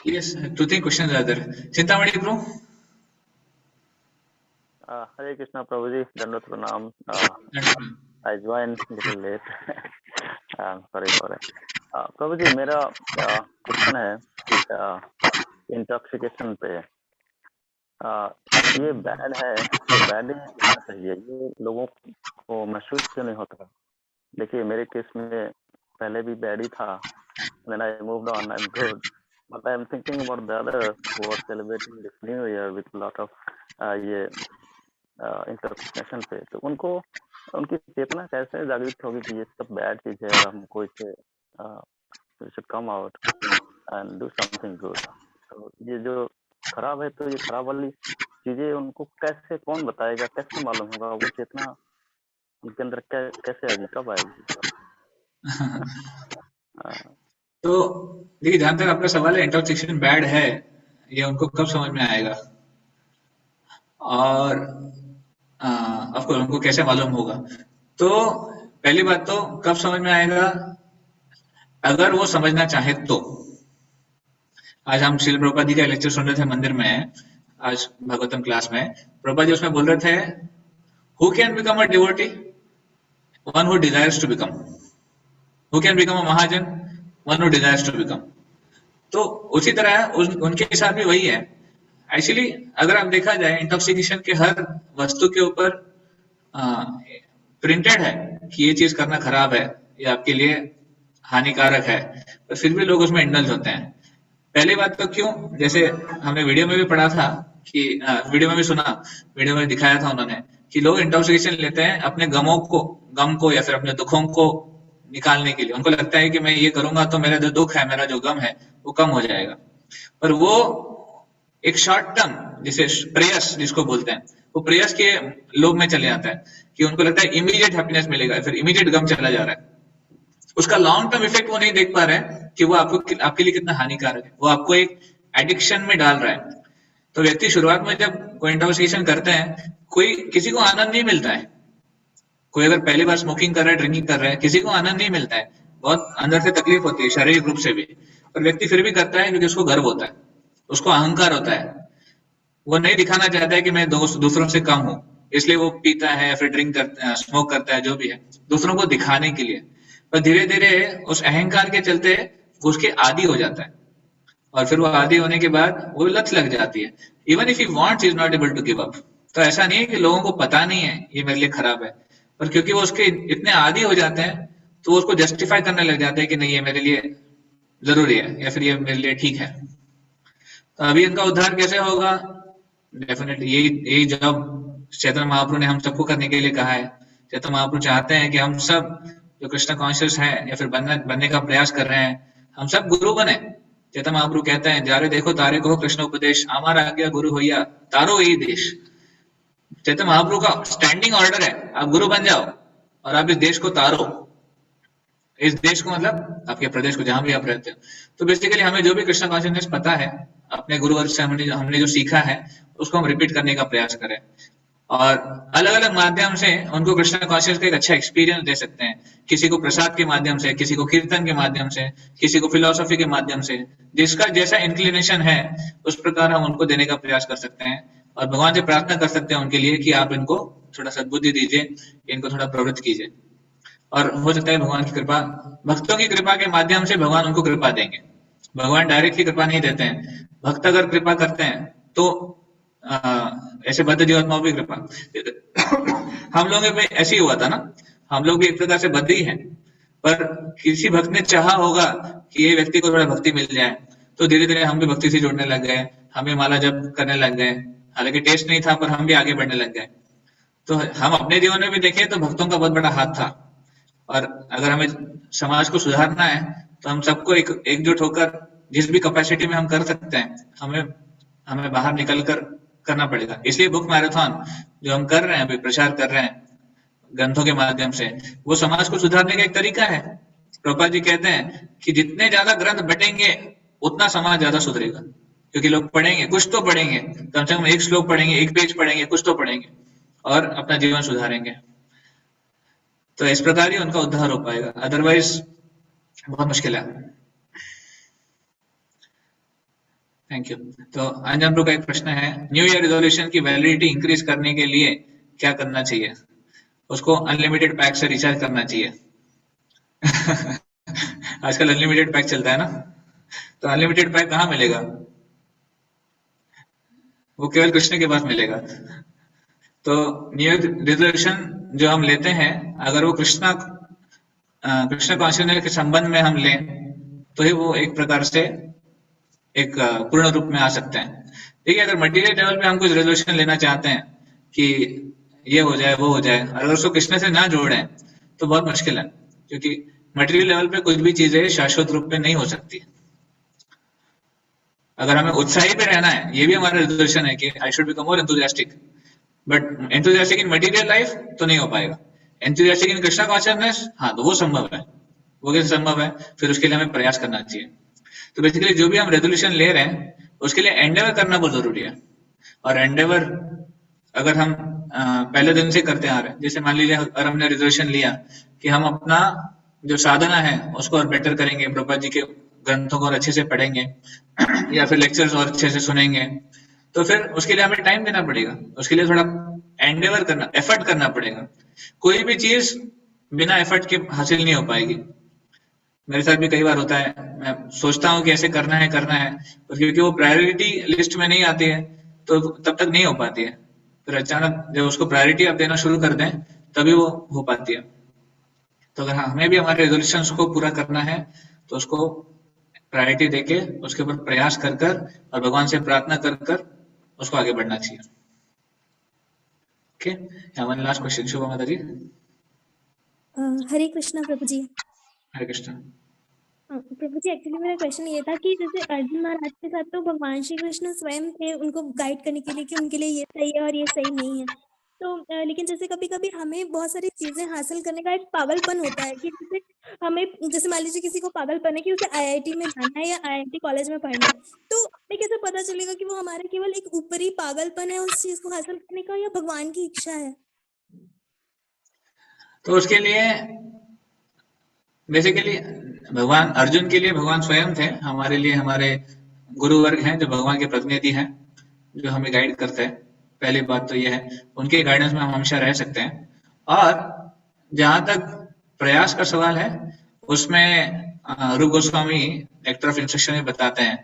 Yes, 2-3 questions are there. Chintamani bro. Hare Krishna प्रभु जी, दंडवत प्रणाम। I joined little late. Sorry for it. प्रभु जी मेरा क्वेश्चन है इंटॉक्सिकेशन पे। ये बैड है तो बैड ही होना चाहिए, ये लोगों को महसूस क्यों नहीं होता? देखिए मेरे केस में पहले भी बैड ही था, then I moved on, I'm good, but I'm thinking about the others who are celebrating this new year with a lot of ये इंटॉक्सिकेशन पे। तो उनको उनकी चेतना कैसे जागृत होगी कि ये सब बैड चीज है और हमको इसे should come out and do something good। तो ये जो खराब है तो ये खराब वाली चीजें उनको कैसे, कौन बताएगा, कैसे मालूम होगा वो चेतना उनके अंदर कैसे आएगी, कब आएगी? तो देखिए, जहां तक आपका सवाल है इंटॉक्सिकेशन बैड है, ये उनको कब समझ में आएगा और ऑफकोर्स उनको कैसे मालूम होगा? तो पहली बात तो कब समझ में आएगा, अगर वो समझना चाहे तो। आज हम श्रील प्रभुपाद जी का लेक्चर सुन रहे थे मंदिर में, आज भागवतम क्लास में प्रभुपाद जी उसमें बोल रहे थे, who can become a devotee? One who desires to become. Who can become a mahajan? One who desires to become. तो उसी तरह उनके साथ भी वही है। एक्चुअली अगर आप देखा जाए, इंटॉक्सिकेशन के हर वस्तु के ऊपर प्रिंटेड है कि ये चीज करना खराब है, ये आपके लिए हानिकारक है, पर फिर भी लोग उसमें इंडल्ज होते हैं। पहली बात तो क्यों, जैसे हमने वीडियो में भी पढ़ा था कि वीडियो में भी सुना, वीडियो में दिखाया था उन्होंने कि लोग इंटॉक्सिकेशन लेते हैं अपने गम को या फिर अपने दुखों को निकालने के लिए। उनको लगता है कि मैं ये करूंगा तो मेरा जो दुख है, मेरा जो गम है, वो कम हो जाएगा। पर वो एक शॉर्ट टर्म, जिसे प्रेयस जिसको बोलते हैं, वो प्रेयस के लोभ में चले जाता है कि उनको लगता है इमीडिएट हैप्पीनेस मिलेगा, फिर इमीडिएट गम चला जा रहा है। उसका लॉन्ग टर्म इफेक्ट वो नहीं देख पा रहे हैं कि वो आपके लिए कितना हानिकारक है। वो आपको एक एडिक्शन में डाल रहा है। तो व्यक्ति शुरुआत में जब कोई इंटॉक्सिकेशन करते हैं, किसी को आनंद नहीं मिलता है। कोई अगर पहली बार स्मोकिंग कर रहा है, ड्रिंकिंग कर रहा है, किसी को आनंद नहीं मिलता है, बहुत अंदर से तकलीफ होती है, शारीरिक रूप से भी। पर व्यक्ति फिर भी करता है क्योंकि उसको गर्व होता है, उसको अहंकार होता है। वो नहीं दिखाना चाहता है कि मैं दूसरों से कम हूं, इसलिए वो पीता है या फिर ड्रिंक करता है, स्मोक करता है, जो भी है, दूसरों को दिखाने के लिए। पर धीरे धीरे उस अहंकार के चलते वो उसके आदी हो जाता है, और फिर वो आदी होने के बाद वो लत लग जाती है। Even if he wants, he is not able to give up. तो ऐसा नहीं है कि लोगों को पता नहीं है ये मेरे लिए खराब है, पर क्योंकि वो उसके इतने आदी हो जाते हैं तो वो उसको जस्टिफाई करने लग जाते हैं कि नहीं, ये मेरे लिए जरूरी है या फिर ये मेरे लिए ठीक है। तो अभी इनका उद्धार कैसे होगा? डेफिनेटली यही जॉब चैतन्य महाप्रभु ने हम सबको करने के लिए कहा है। चैतन्य महाप्रभु चाहते हैं कि हम सब जो कृष्ण कॉन्शियस है या फिर बनने का प्रयास कर रहे हैं, हम सब गुरु बने। चैतन्य महाप्रभु कहते हैं, जारे देखो तारे को कृष्ण उपदेश, आमार आज्ञा गुरु होइया तारो यही देश। चैतन्य महाप्रभु का स्टैंडिंग ऑर्डर है, आप गुरु बन जाओ और आप इस देश को तारो। इस देश को मतलब आपके प्रदेश को, जहां भी आप रहते हो। तो बेसिकली हमें जो भी कृष्ण कॉन्शियसनेस पता है, अपने गुरुवर से हमने जो सीखा है, उसको हम रिपीट करने का प्रयास करें, और अलग अलग माध्यम से उनको कृष्ण कॉन्शियस का एक अच्छा एक्सपीरियंस दे सकते हैं। किसी को प्रसाद के माध्यम से, किसी को कीर्तन के माध्यम से, किसी को फिलोसॉफी के माध्यम से, जिसका जैसा इंक्लिनेशन है उस प्रकार हम उनको देने का प्रयास कर सकते हैं। और भगवान से प्रार्थना कर सकते हैं उनके लिए कि आप इनको थोड़ा सद्बुद्धि दीजिए, इनको थोड़ा प्रवृत्त कीजिए। और हो सकता है भगवान की कृपा, भक्तों की कृपा के माध्यम से भगवान उनको कृपा देंगे। भगवान डायरेक्टली कृपा नहीं देते हैं, भक्त अगर कृपा करते हैं तो ऐसे बद्ध जीवात्माओं की कृपा हम लोगों पे ऐसे ही हुआ था ना, हम लोग भी एक प्रकार से बद्ध ही हैं। पर किसी भक्त ने चाहा होगा कि ये व्यक्ति को थोड़ा भक्ति मिल जाए, तो धीरे धीरे हम भी भक्ति से जुड़ने लग गए, हमें माला जप करने लग गए। हालांकि टेस्ट नहीं था, पर हम भी आगे बढ़ने लग गए। तो हम अपने जीवन में भी देखें तो भक्तों का बहुत बड़ा हाथ था। और अगर हमें समाज को सुधारना है तो हम सबको एकजुट होकर जिस भी कैपेसिटी में हम कर सकते हैं, हमें बाहर निकल कर करना पड़ेगा। इसलिए बुक मैराथन जो हम कर रहे हैं, अभी प्रचार कर रहे हैं ग्रंथों के माध्यम से, वो समाज को सुधारने का एक तरीका है। प्रभुपाद जी कहते हैं कि जितने ज्यादा ग्रंथ बटेंगे उतना समाज ज्यादा सुधरेगा, क्योंकि लोग पढ़ेंगे, कुछ तो पढ़ेंगे, कम से कम एक श्लोक पढ़ेंगे, एक पेज पढ़ेंगे, कुछ तो पढ़ेंगे और अपना जीवन सुधारेंगे। तो इस प्रकार ही उनका उद्धार हो पाएगा, अदरवाइज बहुत मुश्किल है। Thank you. तो अंजन ब्रो का एक प्रश्न है, न्यू ईयर रिजोल्यूशन की वैलिडिटी इंक्रीज करने के लिए क्या करना चाहिए? उसको अनलिमिटेड पैक से रिचार्ज करना चाहिए। आजकल अनलिमिटेड पैक चलता है ना, तो अनलिमिटेड पैक कहाँ मिलेगा? वो केवल कृष्ण के पास मिलेगा। तो न्यू ईयर रिजोल्यूशन जो हम लेते हैं, अगर वो कृष्ण कॉन्शियसनेस के संबंध में हम लें तो ही वो एक प्रकार से एक पूर्ण रूप में आ सकते हैं। देखिए, अगर मटेरियल लेवल पे हम कुछ रेजोल्यूशन लेना चाहते हैं कि ये हो जाए, वो हो जाए, अगर उसको कृष्ण से ना जोड़ें तो बहुत मुश्किल है, क्योंकि मटेरियल लेवल पे कुछ भी चीजें शाश्वत रूप में नहीं हो सकती। अगर हमें उत्साही पे रहना है, ये भी हमारा रेजोल्यूशन है कि I should become more enthusiastic, but enthusiastic in material life तो नहीं हो पाएगा। एंथुसियास्टिक इन कृष्ण कॉन्शियसनेस, हाँ, तो वो संभव है, वो कैसे संभव है? फिर उसके लिए हमें प्रयास करना चाहिए। तो बेसिकली जो भी हम रेजोल्यूशन ले रहे हैं उसके लिए एंडेवर करना बहुत जरूरी है। और एंडेवर अगर हम पहले दिन से करते आ रहे हैं, जैसे मान लीजिए अगर हमने रेजोल्यूशन लिया कि हम अपना जो साधना है उसको और बेटर करेंगे, प्रभुपाद जी के ग्रंथों को और अच्छे से पढ़ेंगे या फिर लेक्चर्स और अच्छे से सुनेंगे, तो फिर उसके लिए हमें टाइम देना पड़ेगा, उसके लिए थोड़ा एंडेवर करना, एफर्ट करना पड़ेगा। कोई भी चीज बिना एफर्ट के हासिल नहीं हो पाएगी। मेरे साथ भी कई बार होता है, मैं सोचता हूँ कि ऐसे करना है पर क्योंकि वो प्रायोरिटी लिस्ट में नहीं आती है तो तब तक नहीं हो पाती है। फिर अचानक जब उसको प्रायोरिटी आप देना शुरू कर दें तभी वो हो पाती है। तो अगर हमें भी हमारे रेजोल्यूशंस को पूरा करना है तो उसको प्रायोरिटी देके उसके ऊपर प्रयास कर कर और भगवान से प्रार्थना कर कर उसको आगे बढ़ना चाहिए। ओके, वन लास्ट क्वेश्चन, शुभ माता जी। हरे कृष्णा प्रभु जी। हरे कृष्ण। प्रभु जी, एक्चुअली मेरा क्वेश्चन ये था कि जैसे अर्जुन महाराज के साथ तो भगवान श्री कृष्ण स्वयं थे उनको गाइड करने के लिए कि उनके लिए ये सही है और ये सही नहीं है। तो लेकिन जैसे कभी कभी हमें बहुत सारी चीजें हासिल करने का एक पागलपन होता है कि जैसे हमें, जैसे मान लीजिए किसी को पागलपन है कि उसे आईआईटी में जाना है या आईआईटी कॉलेज में पढ़ना है, तो हमें कैसे पता चलेगा कि वो हमारा केवल एक ऊपरी पागलपन है उस चीज को हासिल करने का या भगवान की इच्छा है? तो उसके लिए बेसिकली भगवान, अर्जुन के लिए भगवान स्वयं थे, हमारे लिए हमारे गुरु वर्ग हैं जो भगवान के प्रतिनिधि हैं, जो हमें गाइड करते हैं। पहली बात तो यह है, उनके गाइडेंस में हम हमेशा रह सकते हैं। और जहां तक प्रयास का सवाल है उसमें रूप गोस्वामी नेक्टर ऑफ इंस्ट्रक्शन में बताते हैं,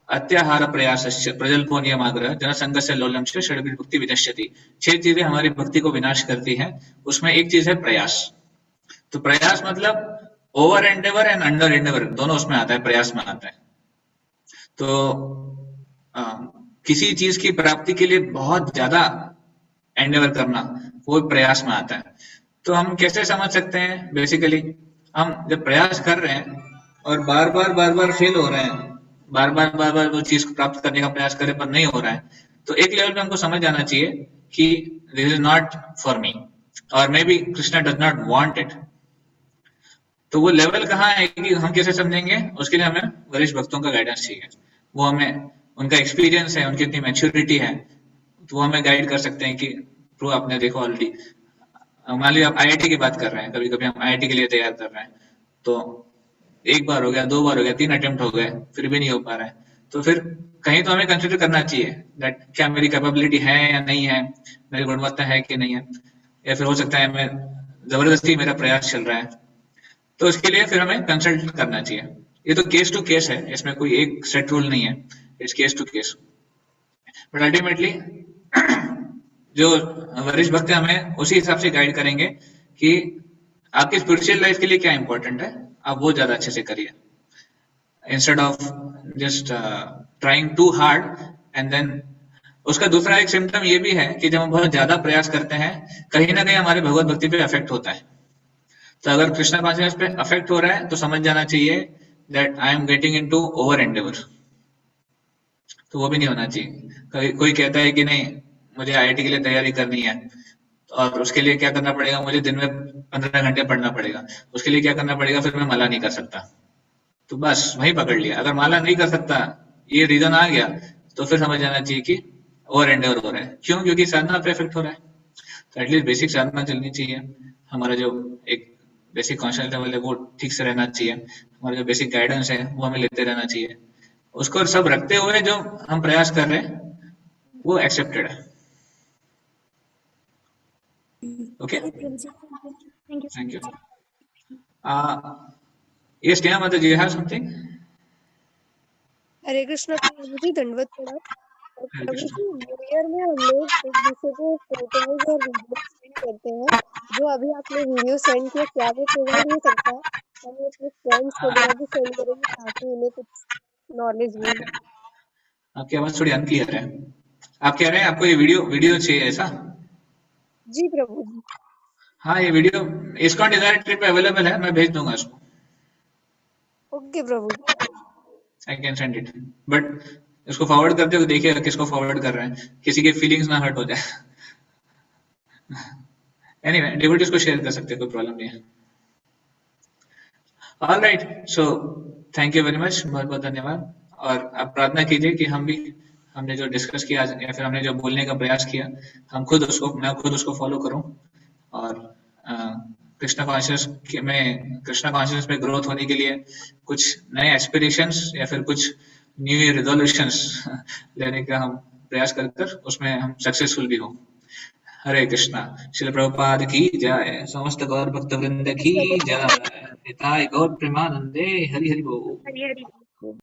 अत्याहार प्रयासस्य प्रजल्पो नियमाग्रह जनसंगस्य लोलंस्य षड्भिर् भक्ति विनश्यति। 6 चीजें हमारी भक्ति को विनाश करती हैं, उसमें एक चीज है प्रयास। तो प्रयास मतलब over Endeavour and under Endeavour दोनों उसमें आता है, प्रयास में आता है। तो किसी चीज की प्राप्ति के लिए बहुत ज्यादा एंडेवर करना वो प्रयास में आता है। तो हम कैसे समझ सकते हैं? बेसिकली हम जब प्रयास कर रहे हैं और बार बार फेल हो रहे हैं, बार बार वो चीज को प्राप्त करने का प्रयास करे पर नहीं हो रहा है, तो एक लेवल पे हमको समझ जाना चाहिए कि this is not for me और maybe Krishna does not want it. तो वो लेवल कहाँ है कि हम कैसे समझेंगे? उसके लिए हमें वरिष्ठ भक्तों का गाइडेंस चाहिए। वो हमें, उनका एक्सपीरियंस है, उनकी इतनी मैच्योरिटी है, तो वो हमें गाइड कर सकते हैं कि प्रो आपने देखो ऑलरेडी, मान लीजिए आप आईआईटी की बात कर रहे हैं, कभी कभी हम आईआईटी के लिए तैयार कर रहे हैं, तो 1 बार हो गया, 2 बार हो गया, 3 अटेम्प्ट हो गए, फिर भी नहीं हो पा रहा है, तो फिर कहीं तो हमें कंसिडर करना चाहिए दैट क्या मेरी कैपेबिलिटी है या नहीं है, मेरी गुणवत्ता है कि नहीं है, या फिर हो सकता है मैं जबरदस्ती मेरा प्रयास चल रहा है। तो उसके लिए फिर हमें कंसल्ट करना चाहिए। ये तो केस टू केस है, इसमें कोई एक सेट रूल नहीं है, it's case to case. But ultimately जो वरिष्ठ भक्त हमें उसी हिसाब से गाइड करेंगे कि आपकी स्पिरिचुअल लाइफ के लिए क्या इंपॉर्टेंट है, आप वो ज्यादा अच्छे से करिए, instead of just trying too hard. And then उसका दूसरा एक सिम्टम ये भी है कि जब हम बहुत ज्यादा प्रयास करते हैं, कहीं ना कहीं हमारे भगवत भक्ति पे अफेक्ट होता है। तो अगर कृष्णा कॉन्शियसनेस पे अफेक्ट हो रहा है तो समझ जाना चाहिए that I am getting into over Endeavour. तो वो भी नहीं होना चाहिए। कोई कहता है कि नहीं मुझे आईआईटी के लिए तैयारी करनी है और उसके लिए क्या करना पड़ेगा, मुझे दिन में 15 घंटे पढ़ना पड़ेगा, उसके लिए क्या करना पड़ेगा, फिर मैं माला नहीं कर सकता। तो बस वही पकड़ लिया, अगर माला नहीं कर सकता ये रीजन आ गया तो फिर समझ जाना चाहिए कि ओवर एंडेवर हो रहा है। क्यों? क्योंकि साधना पे इफेक्ट हो रहा है। तो एटलीस्ट बेसिक साधना चलनी चाहिए, हमारा जो एक बेसिक कॉन्शियस लेवल है वो ठीक से रहना चाहिए, हमारा जो बेसिक गाइडेंस है वो हमें लेते रहना चाहिए, उसको सब रखते हुए जो हम प्रयास कर रहे हैं वो एक्सेप्टेड है। Okay, thank you. Yes Neha माता जी, हैव समथिंग? हरे कृष्णा प्रभु जी, दंडवत प्रणाम। प्रभु जी, न्यू ईयर में हम लोग एक दूसरे को फोटोज और वीडियो सेंड करते हैं, जो अभी आपने वीडियो सेंड किया, क्या वो प्रोवाइड हो सकता है? हम अपने फ्रेंड्स वगैरह भी सेंड करेंगे ताकि उन्हें कुछ नॉलेज मिले। आपकी आवाज थोड़ी अनक्लियर है। आप कह रहे हैं आपको ये वीडियो चाहिए ऐसा? जी प्रभु जी। हाँ, ये वीडियो इस्कॉन डिजायर ट्रिप पे अवेलेबल है, मैं भेज दूंगा उसको। ओके प्रभु जी। I can send it, but इसको फॉरवर्ड करते हुए देखिएगा किसको फॉरवर्ड कर रहे हैं, किसी के फीलिंग्स ना हर्ट हो जाए। एनीवे, डिवोटीज को शेयर कर सकते हैं, कोई प्रॉब्लम नहीं है। All right, so thank you very much, बहुत बहुत धन्यवाद। और आप प्रार्थना कीजिए कि हमने जो डिस्कस किया आज, या फिर हमने जो बोलने का प्रयास किया, मैं खुद उसको फॉलो करूं, और कृष्णा कॉन्शियस में ग्रोथ होने के लिए कुछ नए एस्पिरेशंस या फिर कुछ न्यू ईयर रिजोल्यूशंस लेने का हम प्रयास कर उसमें हम सक्सेसफुल भी हो। हरे कृष्णा। श्रील प्रभुपाद की जय, समस्त गौर भक्त वृंद की जय, निताय गौर प्रेमानंदे, हरि हरि बोल। हरी हरी